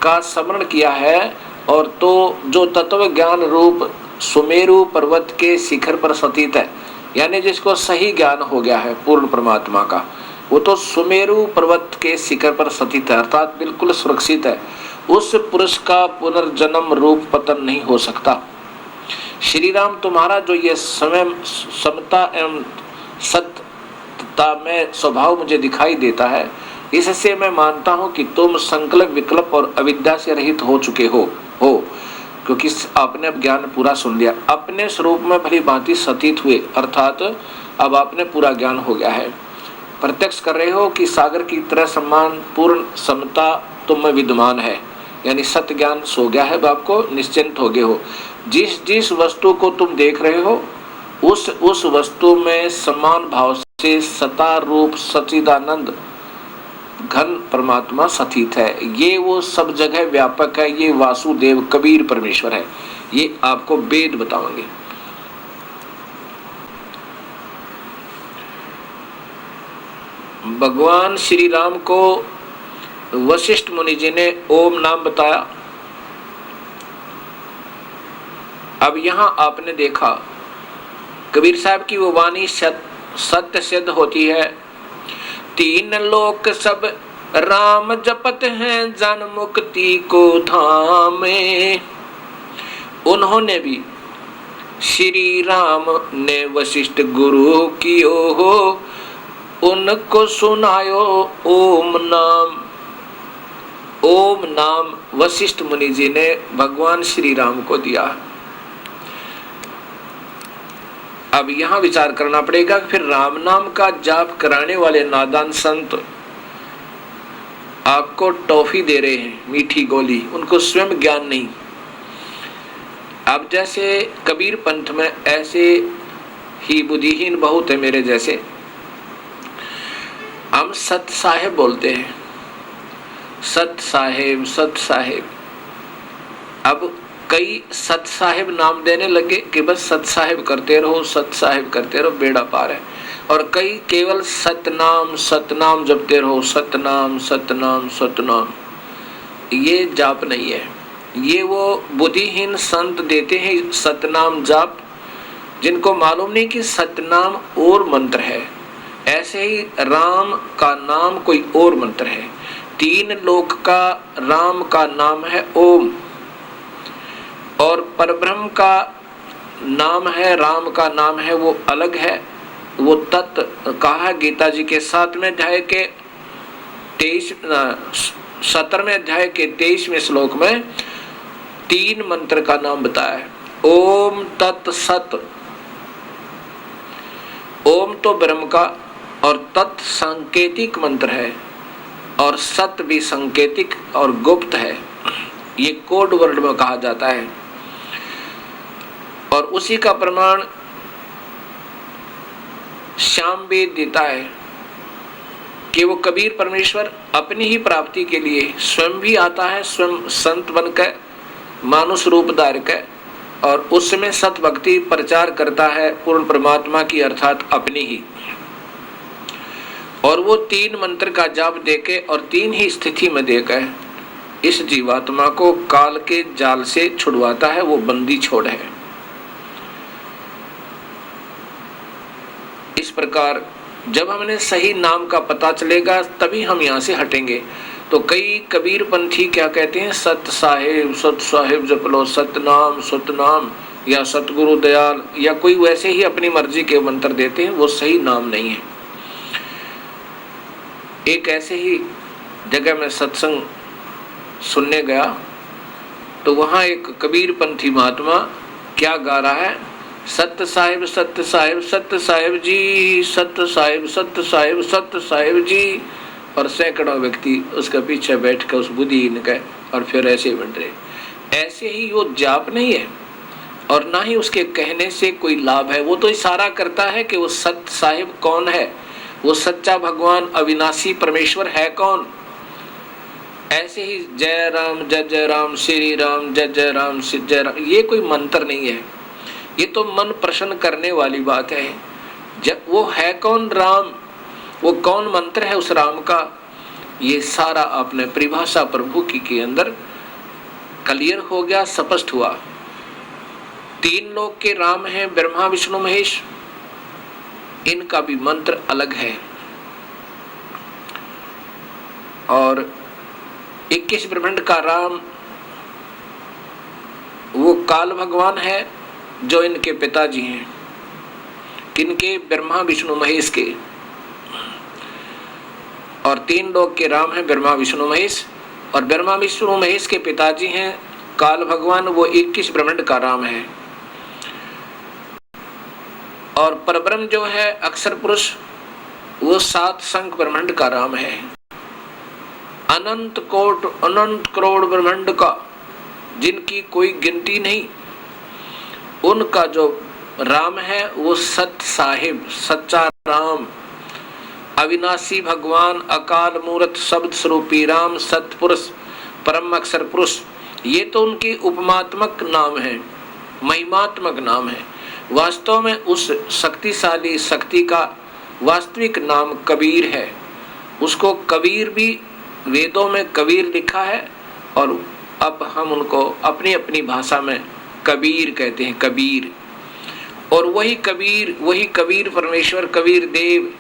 का स्मरण किया है और तो जो तत्व ज्ञान रूप सुमेरु पर्वत के शिखर पर स्थित है, यानी जिसको सही ज्ञान हो गया है पूर्ण परमात्मा का, वो तो सुमेरु पर्वत के शिखर पर स्थित है, अर्थात बिल्कुल सुरक्षित है। उस पुरुष का पुनर्जन्म रूप पतन नहीं हो सकता। श्री राम तुम्हारा जो ये समय समता एवं सत्यता में स्वभाव मुझे दिखाई देता है, इससे मैं मानता हूं कि तुम संकल्प विकल्प और अविद्या से रहित हो चुके हो क्योंकि आपने अब ज्ञान पूरा सुन लिया, अपने स्वरूप में भली भांति स्थित हुए, अर्थात अब आपने पूरा ज्ञान हो गया है। प्रत्यक्ष कर रहे हो कि सागर की तरह सम्मान पूर्ण समता तुम में विद्यमान है, यानी सत्य ज्ञान सो गया है, आपको निश्चिंत हो गए हो। जिस जिस वस्तु को तुम देख रहे हो उस वस्तु में समान भाव से सता रूप सच्चिदानंद घन परमात्मा स्थित है। ये वो सब जगह व्यापक है, ये वासुदेव कबीर परमेश्वर है। ये आपको वेद बताओगे। भगवान श्री राम को वशिष्ठ मुनि जी ने ओम नाम बताया। अब यहां आपने देखा कबीर साहब की वो वाणी सत्य सिद्ध होती है। तीन लोक सब राम जपत हैं, जन मुक्ति को धामे। उन्होंने भी श्री राम ने वशिष्ठ गुरु कियो हो, उनको सुनायो ओम नाम। ओम नाम वशिष्ठ मुनि जी ने भगवान श्री राम को दिया। अब यहां विचार करना पड़ेगा कि फिर राम नाम का जाप कराने वाले नादान संत आपको टॉफी दे रहे हैं, मीठी गोली, उनको स्वयं ज्ञान नहीं। अब जैसे कबीर पंथ में ऐसे ही बुद्धिहीन बहुत है मेरे जैसे। हम सत साहेब बोलते हैं, सत साहेब सत साहेब। अब कई सत साहेब नाम देने लगे कि बस सत साहेब करते रहो, सत साहेब करते रहो, बेड़ा पार है। और कई केवल सतनाम जपते रहो, सतनाम सतनाम सतनाम। ये जाप नहीं है, ये वो बुद्धिहीन संत देते हैं सतनाम जाप, जिनको मालूम नहीं कि सतनाम और मंत्र है। ऐसे ही राम का नाम कोई और मंत्र है। तीन लोक का राम का नाम है ओम, और परब्रह्म का नाम है, राम का नाम है, वो अलग है। वो तत् कहा है गीता जी के 7वें अध्याय के 17वें अध्याय के 23वें श्लोक में तीन मंत्र का नाम बताया है। ओम तत् सत। ओम तो ब्रह्म का और तत् सांकेतिक मंत्र है, और सत भी सांकेतिक और गुप्त है। ये कोड वर्ड में कहा जाता है। और उसी का प्रमाण श्याम वेद देता है कि वो कबीर परमेश्वर अपनी ही प्राप्ति के लिए स्वयं भी आता है, स्वयं संत बनकर मानुष रूप धार कर, और उसमें सत भक्ति प्रचार करता है पूर्ण परमात्मा की, अर्थात अपनी ही। और वो तीन मंत्र का जाप देके और तीन ही स्थिति में देकर इस जीवात्मा को काल के जाल से छुड़वाता है। वो बंदी छोड़ है। इस प्रकार जब हमें सही नाम का पता चलेगा तभी हम यहाँ से हटेंगे। तो कई कबीर पंथी क्या कहते हैं, सत साहेब जप लो, सतनाम सतनाम, या सतगुरु दयाल, या कोई वैसे ही अपनी मर्जी के मंत्र देते हैं। वो सही नाम नहीं है। एक ऐसे ही जगह में सत्संग सुनने गया तो वहां एक कबीर पंथी महात्मा क्या गा रहा है, सत्य साहिब सत्य साहिब सत्य साहिब जी, सत्य साहिब सत्य साहिब सत्य साहिब जी। और सैकड़ों व्यक्ति उसके पीछे बैठ कर उस बुद्धिहीन के और फिर ऐसे बन रहे। ऐसे ही वो जाप नहीं है और ना ही उसके कहने से कोई लाभ है। वो तो इशारा करता है कि वो सत्य साहिब कौन है, वो सच्चा भगवान अविनाशी परमेश्वर है कौन। ऐसे ही जय राम श्री राम जय जय राम श्री जय राम, ये कोई मंत्र नहीं है। ये तो मन प्रसन्न करने वाली बात है। जब वो है कौन राम, वो कौन मंत्र है उस राम का, ये सारा आपने परिभाषा प्रभु की के अंदर क्लियर हो गया, स्पष्ट हुआ। तीन लोक के राम हैं, ब्रह्मा विष्णु महेश, इनका भी मंत्र अलग है। और 21 ब्रह्मांड का राम वो काल भगवान है जो इनके पिताजी हैं। किनके? ब्रह्मा विष्णु महेश के। और तीन लोक के राम हैं ब्रह्मा विष्णु महेश, और ब्रह्मा विष्णु महेश के पिताजी हैं काल भगवान, वो 21 ब्रह्मांड का राम है। और परब्रह्म जो है अक्षर पुरुष, वो 7 संख्य ब्रह्मांड का राम है। अनंत करोड़ ब्रह्मांड का, जिनकी कोई गिनती नहीं, उनका जो राम है वो सत साहिब, सच्चा राम, अविनाशी भगवान, अकाल मूर्त, शब्द स्वरूपी राम, सतपुरुष, परम अक्षर पुरुष, ये तो उनकी उपमात्मक नाम है, महिमात्मक नाम है। वास्तव में उस शक्तिशाली शक्ति का वास्तविक नाम कबीर है। उसको कबीर भी वेदों में कबीर लिखा है और अब हम उनको अपनी अपनी भाषा में कबीर कहते हैं, कबीर। और वही कबीर परमेश्वर, कबीर देव,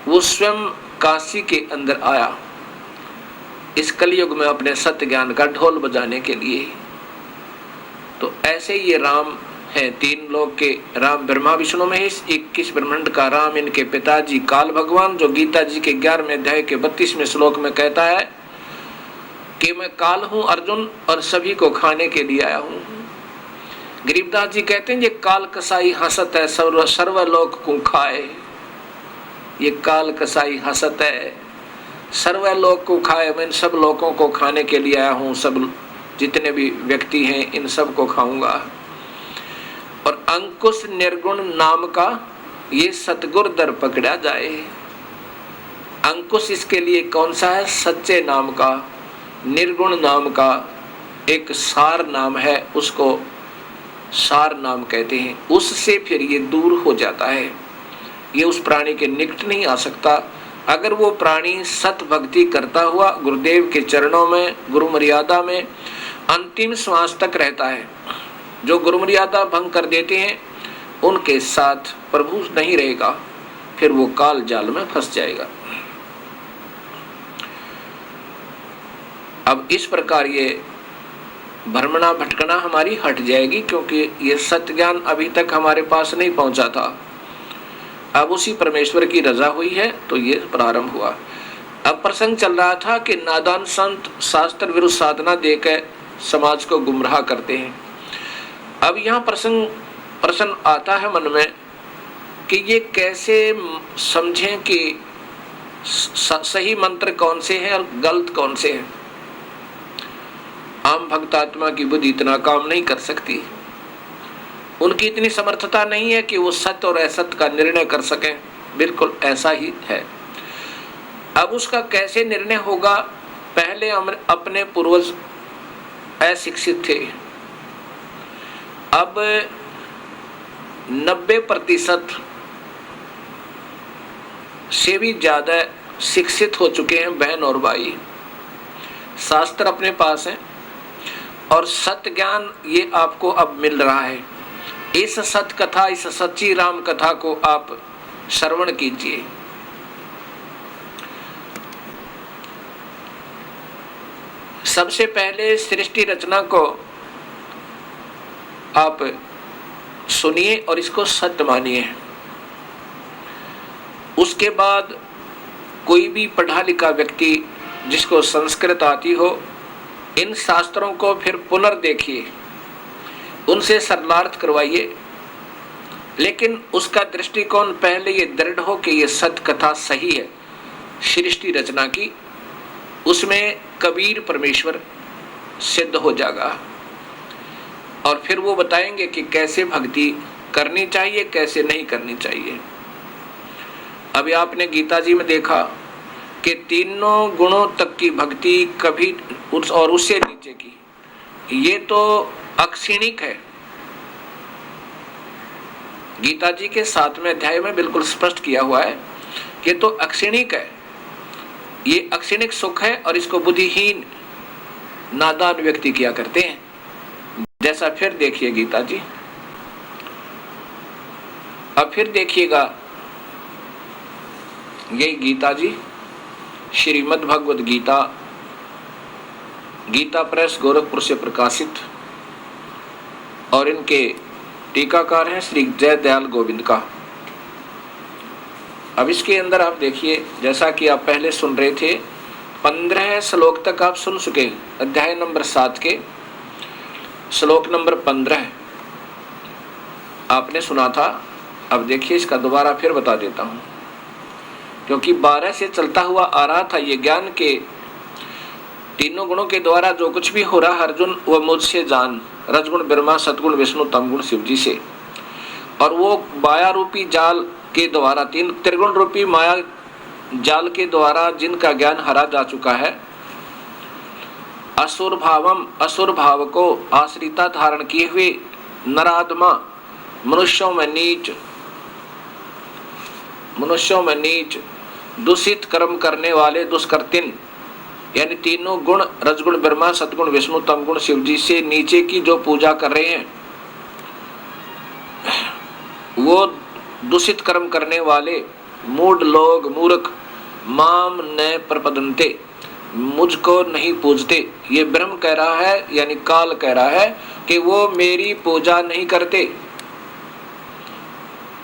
वो स्वयं काशी के अंदर आया इस कलयुग में अपने सत्य ज्ञान का ढोल बजाने के लिए। तो ऐसे ये राम है, तीन लोक के राम, ब्रह्मा विष्णु महेश, 21 ब्रह्मांड का राम, इनके पिताजी काल भगवान, जो गीता जी के 11वें अध्याय के 32वें श्लोक में कहता है कि मैं काल हूं अर्जुन और सभी को खाने के लिए आया हूं। गरीबदास जी कहते हैं ये काल कसाई हंसत है सर्वलोक को खाए, ये काल कसाई हंसत है सर्वलोक को खाए, मैं इन सब लोगों को खाने के लिए आया हूं, सब जितने भी व्यक्ति हैं इन सब को खाऊंगा। और अंकुश निर्गुण नाम का ये सतगुर दर पकड़ा जाए। अंकुश इसके लिए कौन सा है? सच्चे नाम का, निर्गुण नाम का एक सार नाम है, उसको सार नाम कहते हैं। उससे फिर ये दूर हो जाता है, ये उस प्राणी के निकट नहीं आ सकता। अगर वो प्राणी सत भक्ति करता हुआ गुरुदेव के चरणों में, गुरु मर्यादा में अंतिम श्वास तक रहता है, जो गुरु मर्यादा भंग कर देते हैं उनके साथ प्रभु नहीं रहेगा, फिर वो काल जाल में फंस जाएगा। अब इस प्रकार ये भ्रमणा भटकना हमारी हट जाएगी, क्योंकि ये सत्य ज्ञान अभी तक हमारे पास नहीं पहुंचा था। अब उसी परमेश्वर की रजा हुई है तो ये प्रारंभ हुआ। अब प्रसंग चल रहा था कि नादान संत शास्त्र विरुद्ध साधना देकर समाज को गुमराह करते हैं। अब यहाँ प्रश्न आता है मन में कि ये कैसे समझें कि सही मंत्र कौन से हैं और गलत कौन से हैं। आम भक्तात्मा की बुद्धि इतना काम नहीं कर सकती, उनकी इतनी समर्थता नहीं है कि वो सत्य और असत्य का निर्णय कर सकें। बिल्कुल ऐसा ही है। अब उसका कैसे निर्णय होगा? पहले हम अपने पूर्वज अशिक्षित थे, अब 90% से भी ज्यादा शिक्षित हो चुके हैं बहन और भाई। शास्त्र अपने पास है और सत्य ज्ञान ये आपको अब मिल रहा है। इस सत्य कथा, इस सच्ची राम कथा को आप श्रवण कीजिए। सबसे पहले सृष्टि रचना को आप सुनिए और इसको सत्य मानिए। उसके बाद कोई भी पढ़ा लिखा व्यक्ति जिसको संस्कृत आती हो, इन शास्त्रों को फिर पुनर्देखिए, उनसे सरलार्थ करवाइए, लेकिन उसका दृष्टिकोण पहले ये दृढ़ हो कि ये सत्य कथा सही है सृष्टि रचना की। उसमें कबीर परमेश्वर सिद्ध हो जाएगा और फिर वो बताएंगे कि कैसे भक्ति करनी चाहिए, कैसे नहीं करनी चाहिए। अभी आपने गीता जी में देखा कि तीनों गुणों तक की भक्ति कभी और उससे नीचे की, ये तो अक्षिणिक है। गीता जी के 7वें अध्याय में बिल्कुल स्पष्ट किया हुआ है कि तो अक्षिणिक है, ये अक्षिणिक सुख है और इसको बुद्धिहीन नादान व्यक्ति किया करते हैं। जैसा फिर देखिए गीता जी, अब फिर देखिएगा यही गीता जी श्रीमद् भगवद गीता, गीता प्रेस गोरखपुर से प्रकाशित, और इनके टीकाकार हैं श्री जय दयाल गोविंद का। अब इसके अंदर आप देखिए, जैसा कि आप पहले सुन रहे थे, 15 श्लोक तक आप सुन चुके। अध्याय नंबर 7 के श्लोक नंबर 15 आपने सुना था। अब देखिए इसका दोबारा फिर बता देता हूं, क्योंकि 12 से चलता हुआ आ रहा था ये ज्ञान के तीनों गुणों के द्वारा जो कुछ भी हो रहा अर्जुन, वह मुझसे जान, रजगुण ब्रह्मा, सतगुण विष्णु, तमगुण शिव जी से। और वो माया रूपी जाल के द्वारा, तीन त्रिगुण रूपी माया जाल के द्वारा जिनका ज्ञान हरा जा चुका है, असुर भाव को आश्रिता धारण किए हुए नरात्मा मनुष्यों में नीच दूषित कर्म करने वाले दुष्कृतिन, यानी तीनों गुण रजगुण ब्रह्मा, सतगुण विष्णु, तमगुण शिव जी से नीचे की जो पूजा कर रहे हैं, वो दूषित कर्म करने वाले मूढ़ लोग, मूर्ख, माम न प्रपदन्ते, मुझको नहीं पूजते। ये ब्रह्म कह रहा है, यानी काल कह रहा है कि वो मेरी पूजा नहीं करते।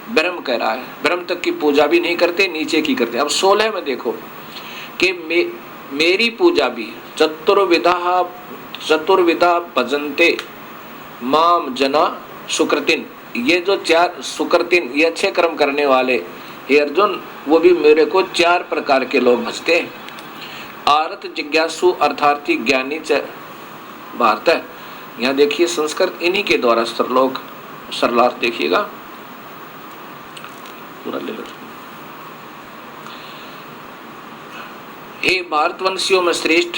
ब्रह्म कह रहा है, ब्रह्म तक की पूजा भी नहीं करते, नीचे की करते। अब 16 में देखो कि मेरी पूजा भी चतुर्विधा भजन्ते माम जना सुकृतिन, ये जो 4 सुकृतिन, ये अच्छे कर्म करने वाले हे अर्जुन, वो भी मेरे को 4 प्रकार के लोग भजते हैं। आरत, जिज्ञासु, अर्थार्थी, ज्ञानी च भारत है। यहाँ देखिए संस्कृत इन्हीं के द्वारा सरलोक सरलार्थ देखिएगा, पूरा ले लो। हे भारतवंशियों में श्रेष्ठ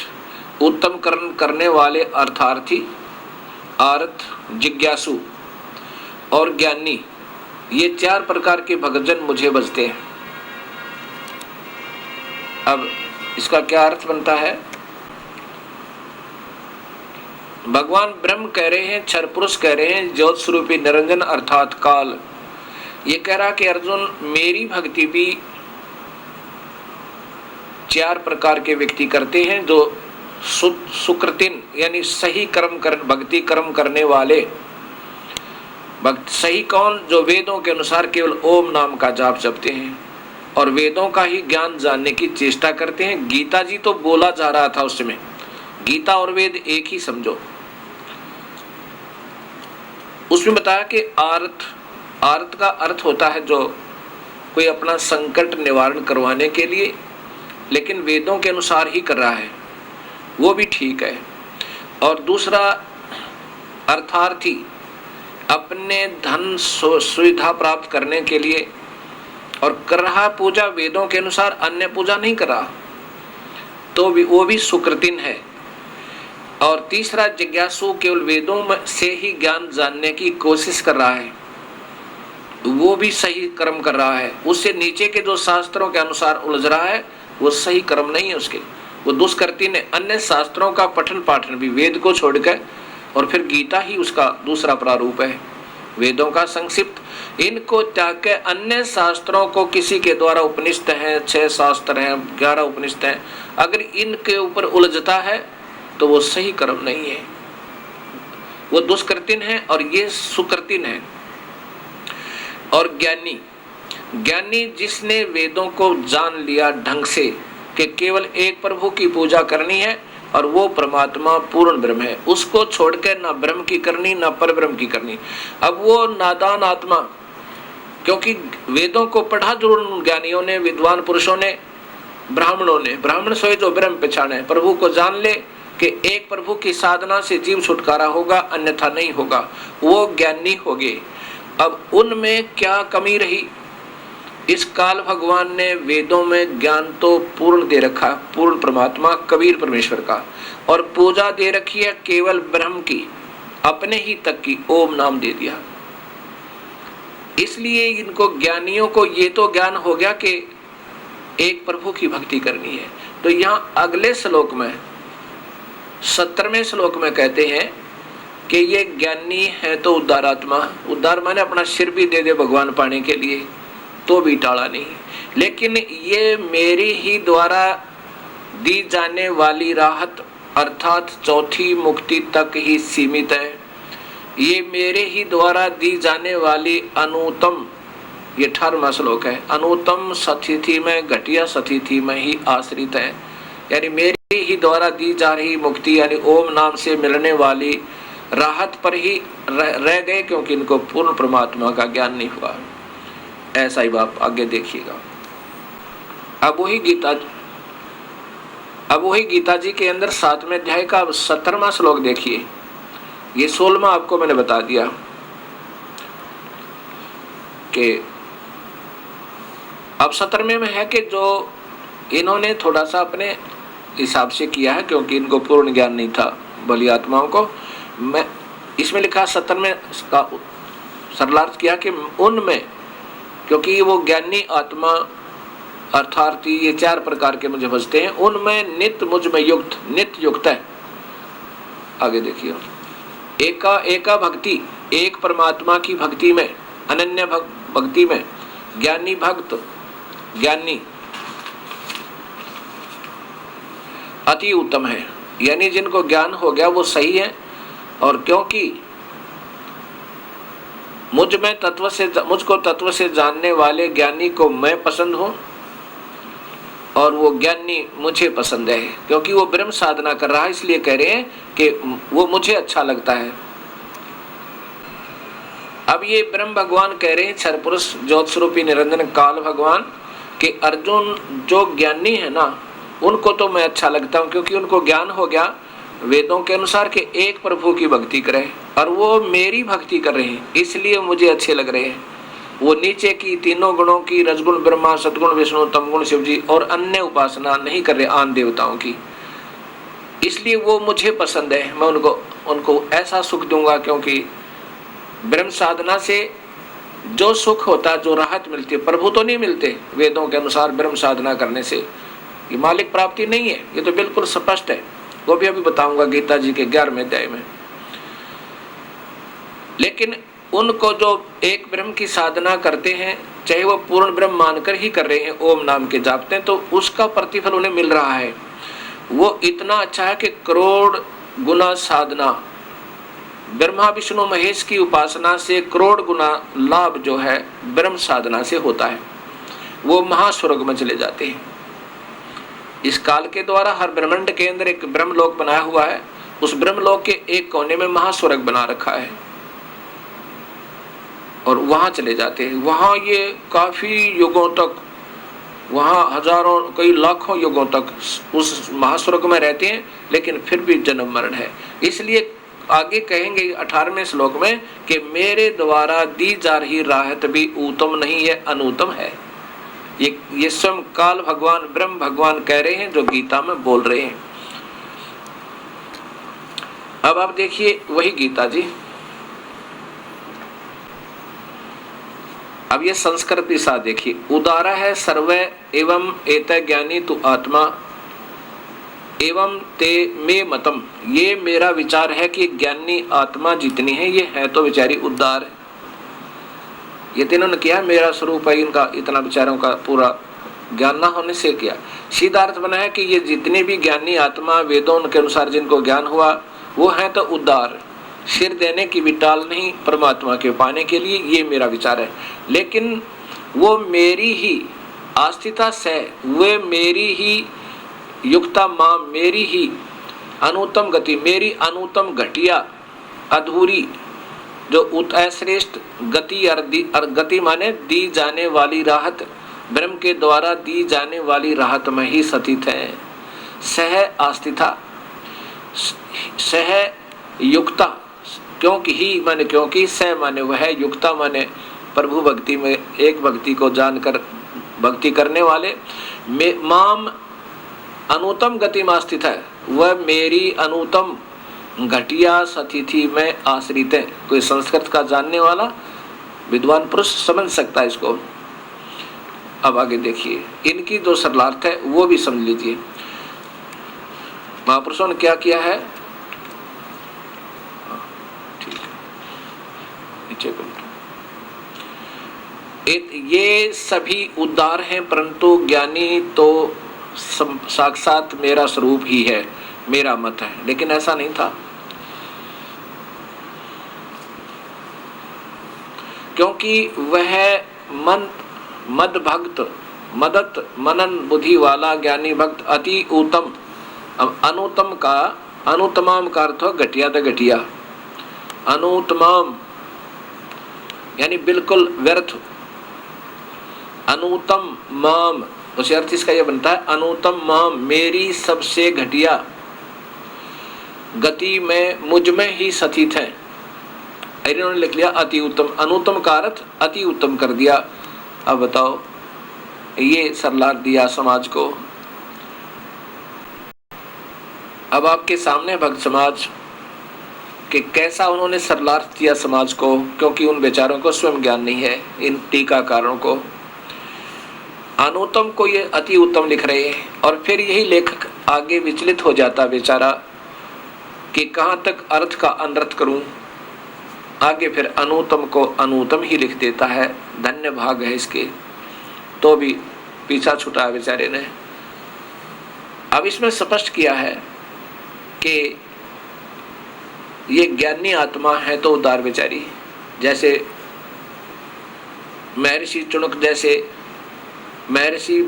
उत्तम कर्म करने वाले अर्थार्थी, आरत, जिज्ञासु और ज्ञानी, ये 4 प्रकार के भक्तजन मुझे भजते हैं। अब इसका क्या अर्थ बनता है? भगवान ब्रह्म कह रहे हैं, क्षर पुरुष कह रहे हैं, ज्योत स्वरूपी निरंजन अर्थात काल, ये कह रहा कि अर्जुन मेरी भक्ति भी 4 प्रकार के व्यक्ति करते हैं, जो सुकृतिन यानी सही कर्म भक्ति कर्म करने वाले भक्त। सही कौन? जो वेदों के अनुसार केवल ओम नाम का जाप जपते हैं और वेदों का ही ज्ञान जानने की चेष्टा करते हैं। गीता जी तो बोला जा रहा था उस समय, गीता और वेद एक ही समझो। उसमें बताया कि आर्त का अर्थ होता है जो कोई अपना संकट निवारण करवाने के लिए, लेकिन वेदों के अनुसार ही कर रहा है, वो भी ठीक है। और दूसरा अर्थार्थी, अपने धन सुविधा प्राप्त करने के लिए और कर रहा पूजा वेदों के अनुसार, अन्य पूजा नहीं कर रहा, तो भी वो भी सुकृतिन है। और तीसरा जिज्ञासु, केवल वेदों में से ही ज्ञान जानने की कोशिश कर रहा है, वो भी सही कर्म कर रहा है। उससे नीचे के जो शास्त्रों के अनुसार उलझ रहा है, वो सही कर्म नहीं है उसके, वो दुष्कृतिन है। अन्य शास्त्रों का पठन पाठन भी वेद को छोड़कर, और फिर गीता ही उसका दूसरा प्रारूप है, वेदों का संक्षिप्त। इनको त्याग के अन्य शास्त्रों को किसी के द्वारा उपनिषद हैं, 6 शास्त्र हैं, 11 उपनिषद हैं, अगर इनके ऊपर उलझता है तो वो सही कर्म नहीं है, वो दुष्कृतिन है और ये सुकृतिन है। और ज्ञानी जिसने वेदों को जान लिया ढंग से कि केवल एक प्रभु की पूजा करनी है और वो परमात्मा पूर्ण ब्रह्म है, उसको छोड़कर ना ब्रह्म की करनी ना परब्रह्म की करनी। अब वो नादान आत्मा, क्योंकि वेदों को पढ़ा जरूर ज्ञानियों ने, विद्वान पुरुषों ने, ब्राह्मणों ने, ब्राह्मण सोए जो ब्रह्म पहचाने, प्रभु को जान ले कि एक प्रभु की साधना से जीव छुटकारा होगा, अन्यथा नहीं होगा, वो ज्ञानी हो गए। अब उनमें क्या कमी रही? इस काल भगवान ने वेदों में ज्ञान तो पूर्ण दे रखा, पूर्ण परमात्मा कबीर परमेश्वर का, और पूजा दे रखी है केवल ब्रह्म की, अपने ही तक की ओम नाम दे दिया। इसलिए इनको ज्ञानियों को ये तो ज्ञान हो गया कि एक प्रभु की भक्ति करनी है। तो यहाँ अगले श्लोक में 17वें श्लोक में कहते हैं कि ये ज्ञानी है तो उद्धारात्मा, उद्धार माने अपना सिर भी दे दे भगवान पाने के लिए तो भी टाला नहीं, लेकिन ये मेरी ही द्वारा दी जाने वाली राहत अर्थात चौथी मुक्ति तक ही सीमित है। ये मेरे ही द्वारा दी जाने वाली अनुत्तम, ये 18वां श्लोक है, अनुत्तम सतिथि में, घटिया सतिथि में ही आश्रित है। यानी मेरी ही द्वारा दी जा रही मुक्ति यानी ओम नाम से मिलने वाली राहत पर ही रह गए, क्योंकि इनको पूर्ण परमात्मा का ज्ञान नहीं हुआ। ऐसा ही बात आगे देखिएगा। अब वही गीता जी के अंदर 7वें अध्याय का 17वां श्लोक देखिए। ये 16वां आपको मैंने बता दिया। कि अब 17वें में है कि जो इन्होंने थोड़ा सा अपने हिसाब से किया है, क्योंकि इनको पूर्ण ज्ञान नहीं था बलि आत्माओं को। मैं इसमें लिखा 17वें का सरलार्थ किया कि उनमें, क्योंकि वो ज्ञानी आत्मा अर्थार्थी ये 4 प्रकार के मुझे बचते हैं, उनमें नित्य मुझ में युक्त, नित्य युक्त है। आगे देखिए, एका भक्ति, एक परमात्मा की भक्ति में, अनन्य भक्ति में ज्ञानी भक्त, ज्ञानी अति उत्तम है। यानी जिनको ज्ञान हो गया वो सही है, और क्योंकि मुझको तत्व से जानने वाले ज्ञानी को मैं पसंद हूं, और वो ज्ञानी मुझे पसंद है, क्योंकि वो ब्रह्म साधना कर रहा है, इसलिए कह रहे हैं कि वो मुझे अच्छा लगता है। अब ये ब्रह्म भगवान कह रहे हैं, क्षर पुरुष ज्योत स्वरूपी निरंजन काल भगवान, कि अर्जुन जो ज्ञानी है ना, उनको तो मैं अच्छा लगता हूं, क्योंकि उनको ज्ञान हो गया वेदों के अनुसार कि एक प्रभु की भक्ति करें, और वो मेरी भक्ति कर रहे हैं, इसलिए मुझे अच्छे लग रहे हैं। वो नीचे की तीनों गुणों की, रजगुण ब्रह्मा, सतगुण विष्णु, तमगुण शिव जी, और अन्य उपासना नहीं कर रहे आन देवताओं की, इसलिए वो मुझे पसंद है। मैं उनको ऐसा सुख दूंगा, क्योंकि ब्रह्म साधना से जो सुख होता है, जो राहत मिलती है, प्रभु तो नहीं मिलते वेदों के अनुसार। ब्रह्म साधना करने से ये मालिक प्राप्ति नहीं है, ये तो बिल्कुल स्पष्ट है। वो भी अभी बताऊंगा गीता जी के 11वें अध्याय में। लेकिन उनको जो एक ब्रह्म की साधना करते हैं, चाहे वो पूर्ण ब्रह्म मानकर ही कर रहे हैं, ओम नाम के जापते हैं, तो उसका प्रतिफल उन्हें मिल रहा है। वो इतना अच्छा है कि करोड़ गुना साधना, ब्रह्मा विष्णु महेश की उपासना से करोड़ गुना लाभ जो है ब्रह्म साधना से होता है। वो महास्वर्ग में चले जाते हैं। इस काल के द्वारा हर ब्रह्मांड के अंदर एक ब्रह्मलोक बनाया हुआ है, उस ब्रह्मलोक के एक कोने में महास्वर्ग बना रखा है, और वहां चले जाते हैं। वहां ये काफी युगों तक, वहां हजारों कई लाखों युगों तक उस महास्वर्ग में रहते हैं, लेकिन फिर भी जन्म मरण है। इसलिए आगे कहेंगे 18वें श्लोक में कि मेरे द्वारा दी जा रही राहत भी उत्तम नहीं है, अनुत्तम है। ये स्वयं काल भगवान, ब्रह्म भगवान कह रहे हैं, जो गीता में बोल रहे हैं। अब आप देखिए वही गीता जी। अब ये संस्कृत भी साथ देखिए। उदारा है सर्वे एवं एत ज्ञानी तु आत्मा एवं ते मे मतम। ये मेरा विचार है कि ज्ञानी आत्मा जितनी है, ये है तो बेचारी उदार है। ये तीनों ने किया, मेरा स्वरूप है इनका, इतना विचारों का पूरा ज्ञान ना होने से किया। सीधा अर्थ बना है कि ये जितनी भी ज्ञानी आत्मा वेदों के अनुसार जिनको ज्ञान हुआ, वो है तो उदार, सिर देने की भी टाल नहीं परमात्मा के पाने के लिए। ये मेरा विचार है। लेकिन वो मेरी ही आस्थिता से, वे मेरी ही युक्ता मां, मेरी ही अनुत्तम गति, मेरी अनुत्तम घटिया अधूरी जो उत्श्रेष्ठ गति, और गति माने दी जाने वाली राहत, ब्रह्म के द्वारा दी जाने वाली राहत में ही स्थित है। सह आस्थिता, सह युक्ता, क्योंकि ही माने क्योंकि, सह माने वह, युक्ता माने प्रभु भक्ति में एक भक्ति को जानकर भक्ति करने वाले, माम अनुत्तम गति में स्थित है, वह मेरी अनुत्तम घटिया सतिथि में आश्रित है। कोई संस्कृत का जानने वाला विद्वान पुरुष समझ सकता है इसको। अब आगे देखिए, इनकी जो सरलार्थ है वो भी समझ लीजिए। महापुरुषों ने क्या किया है, ठीक है, नीचे ये सभी उदार हैं, परंतु ज्ञानी तो साक्षात मेरा स्वरूप ही है, मेरा मत है। लेकिन ऐसा नहीं था, क्योंकि वह मद भक्त, मदत मनन बुद्धि वाला ज्ञानी भक्त अति उत्तम, अनुत्तम का, अनुत्तमाम का अर्थ घटिया तो घटिया, अनुत्तमाम यानी बिल्कुल व्यर्थ, अनुत्तम माम, उसे अर्थ इसका यह बनता है अनुत्तम माम, मेरी सबसे घटिया गति में मुझ में ही स्थित है। इन्होंने लिख लिया अति उत्तम, अनुत्तम का अर्थ अति उत्तम कर दिया। अब बताओ, ये सरलार दिया समाज को। अब आपके सामने भक्त समाज कि कैसा उन्होंने सरलार दिया समाज को, क्योंकि उन बेचारों को स्वयं ज्ञान नहीं है। इन टीकाकारों को अनुत्तम को ये अति उत्तम लिख रहे हैं, और फिर यही लेखक आगे विचलित हो जाता बेचारा कि कहाँ तक अर्थ का अनर्थ करूं। आगे फिर अनुत्तम को अनुत्तम ही लिख देता है। धन्य भाग है इसके, तो भी पीछा छुटा बेचारे ने। अब इसमें स्पष्ट किया है कि ये ज्ञानी आत्मा है तो उदार बेचारी, जैसे महर्षि चुनक जैसे, महर्षि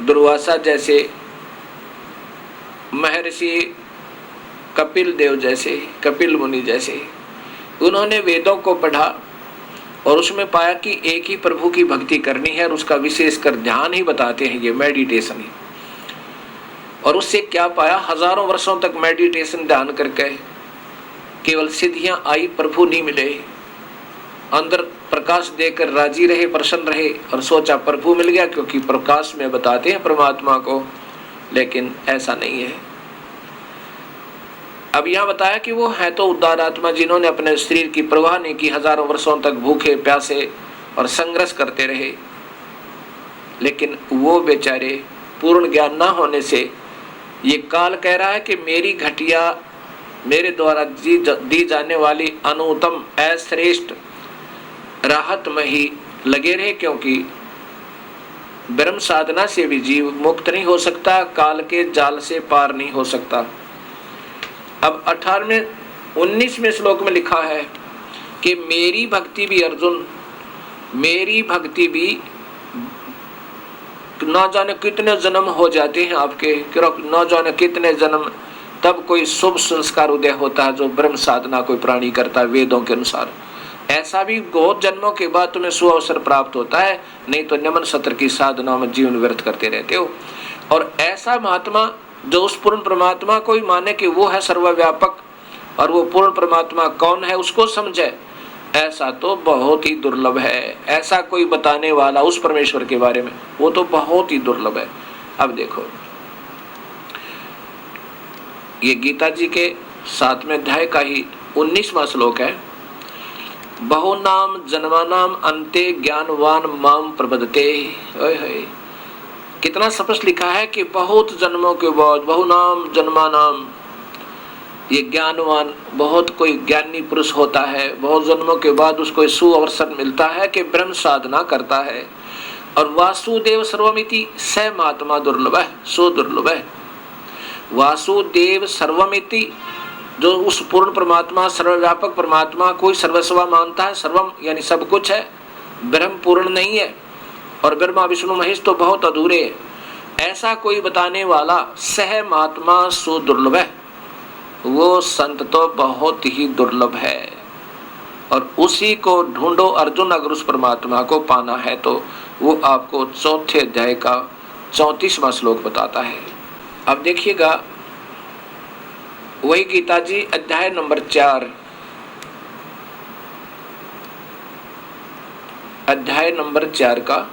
दुर्वासा जैसे, महर्षि कपिल देव जैसे, कपिल मुनि जैसे, उन्होंने वेदों को पढ़ा और उसमें पाया कि एक ही प्रभु की भक्ति करनी है, और उसका विशेषकर ध्यान ही बताते हैं, ये मेडिटेशन ही। और उससे क्या पाया, हजारों वर्षों तक मेडिटेशन ध्यान करके केवल सिद्धियां आई, प्रभु नहीं मिले। अंदर प्रकाश देकर राजी रहे, प्रसन्न रहे, और सोचा प्रभु मिल गया, क्योंकि प्रकाश में बताते हैं परमात्मा को, लेकिन ऐसा नहीं है। अब यह बताया कि वो है तो उदार आत्मा, जिन्होंने अपने शरीर की परवाह नहीं की, हजारों वर्षों तक भूखे प्यासे और संघर्ष करते रहे, लेकिन वो बेचारे पूर्ण ज्ञान ना होने से ये काल कह रहा है कि मेरी घटिया, मेरे द्वारा दी जाने वाली अनुत्तम अश्रेष्ठ राहत में ही लगे रहे, क्योंकि ब्रह्म साधना से भी जीव मुक्त नहीं हो सकता, काल के जाल से पार नहीं हो सकता। अब 19वें श्लोक में लिखा है कि मेरी भक्ति भी अर्जुन, मेरी भक्ति भी ना जाने कितने जन्म हो जाते हैं आपके, ना जाने कितने जन्म, तब कोई शुभ संस्कार उदय होता है जो ब्रह्म साधना कोई प्राणी करता है वेदों के अनुसार। ऐसा भी बहुत जन्मों के बाद तुम्हें सुअवसर प्राप्त होता है, नहीं तो नमन सत्र की साधना में जीवन व्यर्थ करते रहते हो। और ऐसा महात्मा जो उस पूर्ण परमात्मा को ही माने कि वो है सर्वव्यापक, और वो पूर्ण परमात्मा कौन है उसको समझे, ऐसा तो बहुत ही दुर्लभ है। ऐसा कोई बताने वाला उस परमेश्वर के बारे में, वो तो बहुत ही दुर्लभ है। अब देखो, ये गीता जी के 7वें अध्याय का ही 19वां श्लोक है। बहुनाम जन्मानाम अन्ते ज्ञानवान माम प्रबदते। कितना स्पष्ट लिखा है कि बहुत जन्मों के बाद, बहुनाम जन्मानाम, ये ज्ञानवान, बहुत कोई ज्ञानी पुरुष होता है, बहुत जन्मों के बाद उसको सुअवसर मिलता है कि ब्रह्म साधना करता है। और वासुदेव सर्वमिति स महात्मा दुर्लभ है, सो दुर्लभ है। वासुदेव सर्वमिति, जो उस पूर्ण परमात्मा, सर्वव्यापक परमात्मा को सर्वस्वा मानता है, सर्वम यानी सब कुछ है, ब्रह्म पूर्ण नहीं है, और ब्रह्मा विष्णु महेश तो बहुत अधूरे है। ऐसा कोई बताने वाला सह महात्मा सो दुर्लभ है, वो संत तो बहुत ही दुर्लभ है। और उसी को ढूंढो अर्जुन, अगर उस परमात्मा को पाना है तो वो आपको 4थे अध्याय का 34वां श्लोक बताता है। अब देखिएगा, वही गीता जी अध्याय नंबर 4, अध्याय नंबर 4 का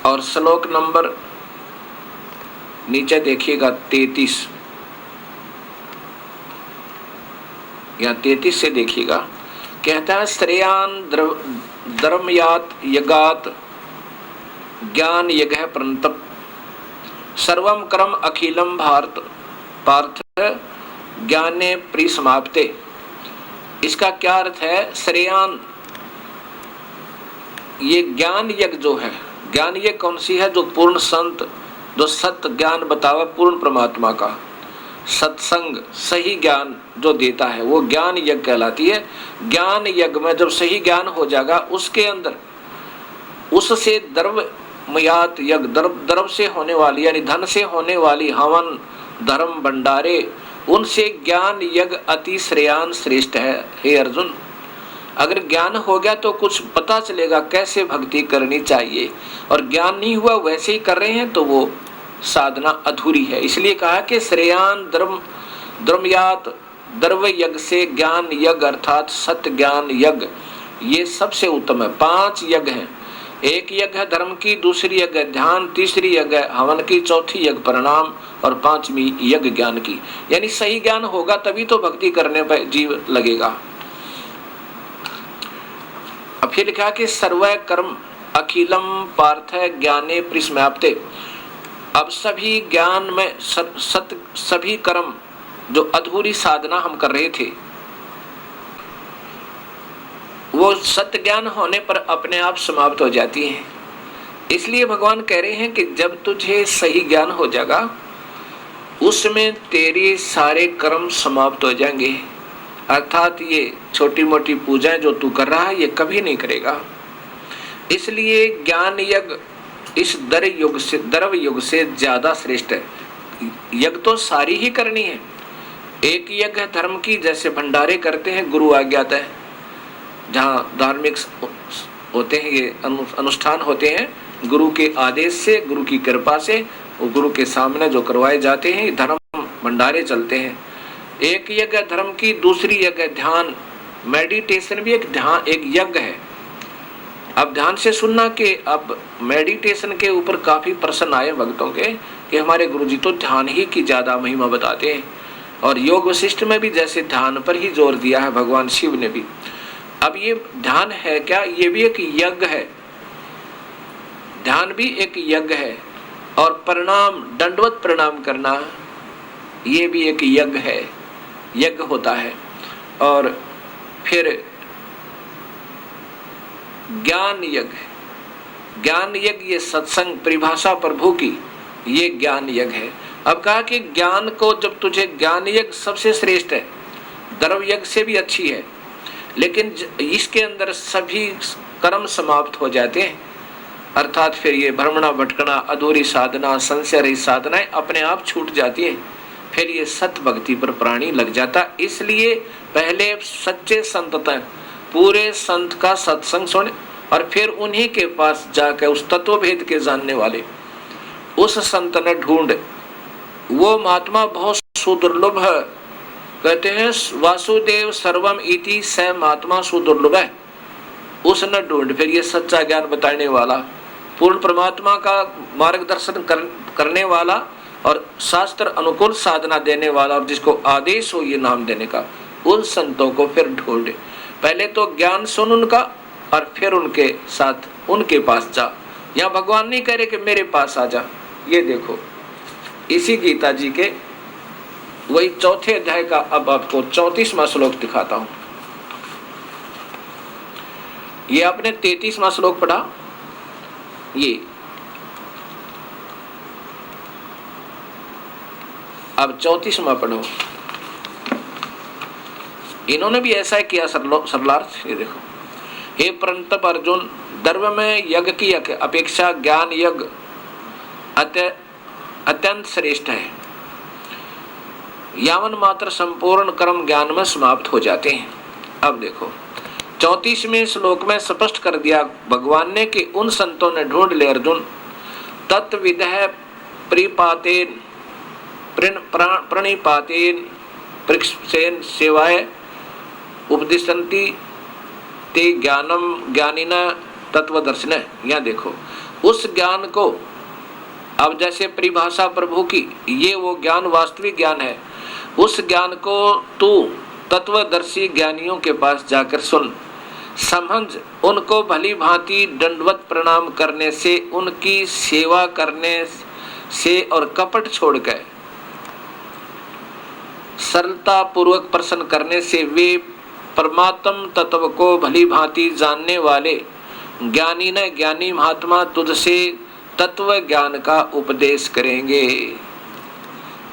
और श्लोक नंबर नीचे देखिएगा 33 या 33 से देखिएगा। कहता है श्रेयान धर्मयात यगात ज्ञान यज्ञ प्रणतप सर्वम कर्म अखिलम भारत पार्थ ज्ञाने परिसमाप्ते। इसका क्या अर्थ है? श्रेयान, ये ज्ञान यज्ञ जो है, ज्ञान यज्ञ कौन सी है? जो पूर्ण संत, जो सत्य ज्ञान बतावे पूर्ण परमात्मा का, सत्संग सही ज्ञान जो देता है, वो ज्ञान यज्ञ कहलाती है। ज्ञान यज्ञ में जब सही ज्ञान हो जाएगा, उसके अंदर उससे द्रव्यमयात यज्ञ, द्रव्य से होने वाली यानी धन से होने वाली हवन धर्म भंडारे, उनसे ज्ञान यज्ञ अति श्रेयान श्रेष्ठ है। हे अर्जुन, अगर ज्ञान हो गया तो कुछ पता चलेगा कैसे भक्ति करनी चाहिए, और ज्ञान नहीं हुआ वैसे ही कर रहे हैं तो वो साधना अधूरी है। इसलिए कहा कि श्रेयान धर्मयात द्रव्य यज्ञ से ज्ञान यज्ञ अर्थात सत्य ज्ञान यज्ञ ये सबसे उत्तम है। 5 यज्ञ हैं। एक यज्ञ है धर्म की, दूसरी यज्ञ ध्यान, तीसरी यज्ञ हवन की, चौथी यज्ञ परिणाम और 5वीं यज्ञ ज्ञान की। यानी सही ज्ञान होगा तभी तो भक्ति करने पर जीव लगेगा। अब फिर लिखा कि सर्व कर्म अखिलम पार्थ ज्ञाने परिसमाप्ते। अब सभी ज्ञान में सभी कर्म जो अधूरी साधना हम कर रहे थे वो सत्य ज्ञान होने पर अपने आप समाप्त हो जाती है। इसलिए भगवान कह रहे हैं कि जब तुझे सही ज्ञान हो जाएगा उसमें तेरे सारे कर्म समाप्त हो जाएंगे। अर्थात ये छोटी मोटी पूजाएं जो तू कर रहा है ये कभी नहीं करेगा। इसलिए ज्ञान यज्ञ इस द्रव्य युग से ज्यादा श्रेष्ठ है। यज्ञ तो सारी ही करनी है। एक यज्ञ धर्म की, जैसे भंडारे करते हैं गुरु आज्ञाता है, जहाँ धार्मिक होते हैं ये अनुष्ठान होते हैं गुरु के आदेश से, गुरु की कृपा से, वो गुरु के सामने जो करवाए जाते हैं धर्म भंडारे चलते हैं। एक यज्ञ धर्म की, दूसरी यज्ञ ध्यान। मेडिटेशन भी एक ध्यान एक यज्ञ है। अब ध्यान से सुनना कि अब मेडिटेशन के ऊपर काफी प्रश्न आए भक्तों के कि हमारे गुरुजी तो ध्यान ही की ज्यादा महिमा बताते हैं, और योग वशिष्ठ में भी जैसे ध्यान पर ही जोर दिया है भगवान शिव ने भी। अब ये ध्यान है क्या? ये भी एक यज्ञ है। ध्यान भी एक यज्ञ है, और प्रणाम दंडवत प्रणाम करना ये भी एक यज्ञ है, यज्ञ होता है। और फिर ज्ञान यज्ञ, ज्ञान यज्ञ ये सत्संग परिभाषा प्रभु की, ये ज्ञान यज्ञ है। अब कहा कि ज्ञान को जब तुझे ज्ञान यज्ञ सबसे श्रेष्ठ है, द्रव्य यज्ञ से भी अच्छी है, लेकिन इसके अंदर सभी कर्म समाप्त हो जाते हैं। अर्थात फिर ये भ्रमणा भटकना, अधूरी साधना, संशय रहित साधनाएं अपने आप छूट जाती है। फिर ये सत भक्ति पर प्राणी लग जाता। इसलिए पहले सच्चे संत तक पूरे संत का सत्संग सुने, और फिर उन्हीं के पास जाकर उस तत्व भेद के जानने वाले उस संत ने ढूंढ। वो महात्मा बहुत सुदुर्लभ है। कहते हैं वासुदेव सर्वम इति स महात्मा सुदुर्लभ है। उसने ढूंढ फिर ये सच्चा ज्ञान बताने वाला, पूर्ण परमात्मा का मार्गदर्शन करने वाला और शास्त्र अनुकूल साधना देने वाला, और जिसको आदेश हो ये नाम देने का, उन संतों को फिर ढूंढे। पहले तो ज्ञान सुन उनका और फिर उनके साथ उनके पास जा। यहाँ भगवान नहीं कह रहे कि मेरे पास आ जा। ये देखो इसी गीता जी के वही 4थे अध्याय का अब आपको 34वां श्लोक दिखाता हूं। ये आपने 33वां श्लोक पढ़ा, ये अब 34वां पढ़ो। इन्होंने भी ऐसा किया सरलार्थ। ये देखो, हे परंतप अर्जुन, द्रव्य में यज्ञ की अपेक्षा ज्ञान यज्ञ अत्यंत श्रेष्ठ है। यावन मात्र संपूर्ण कर्म ज्ञान में समाप्त हो जाते हैं। अब देखो 34वें श्लोक में स्पष्ट कर दिया भगवान ने कि उन संतों ने ढूंढ ले अर्जुन, तत्विदः प्रिपातेन प्रणिपातेन पृक्षसेन सेवाय उपदिशन्ति ते ज्ञानम ज्ञानिना तत्वदर्शिन। यहाँ देखो उस ज्ञान को, अब जैसे परिभाषा प्रभु की, ये वो ज्ञान वास्तविक ज्ञान है। उस ज्ञान को तू तत्वदर्शी ज्ञानियों के पास जाकर सुन, समझ, उनको भली भांति दंडवत प्रणाम करने से, उनकी सेवा करने से और कपट छोड़कर सरलता पूर्वक प्रसन्न करने से वे परमात्म तत्व को भली भांति जानने वाले ज्ञानी न ज्ञानी महात्मा तुझसे तत्व ज्ञान का उपदेश करेंगे।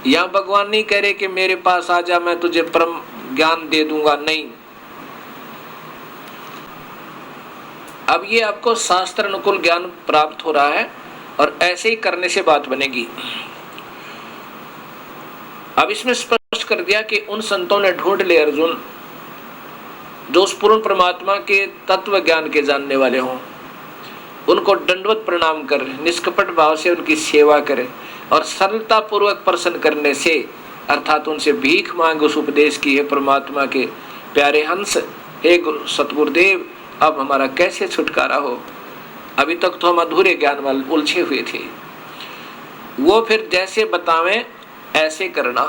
यहाँ भगवान नहीं कह रहे कि मेरे पास आ जा मैं तुझे परम ज्ञान दे दूंगा, नहीं। अब ये आपको शास्त्र अनुकूल ज्ञान प्राप्त हो रहा है और ऐसे ही करने से बात बनेगी। अब इसमें स्पष्ट कर दिया कि उन संतों ने ढूंढ ले अर्जुन जो उस पूर्ण परमात्मा के तत्व ज्ञान के जानने वाले हों, उनको दंडवत प्रणाम कर निष्कपट भाव से उनकी सेवा करे और सरलता पूर्वक प्रसन्न करने से अर्थात उनसे भीख मांग उस उपदेश की, है परमात्मा के प्यारे हंस, हे सतगुरुदेव अब हमारा कैसे छुटकारा हो, अभी तक तो हम अधूरे ज्ञान वाले उलझे हुए थे। वो फिर जैसे बतावें ऐसे करना,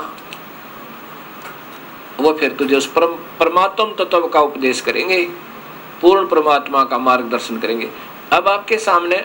वो फिर तुझे उस परमात्म तत्व का उपदेश करेंगे, पूर्ण परमात्मा का मार्गदर्शन करेंगे। अब आपके सामने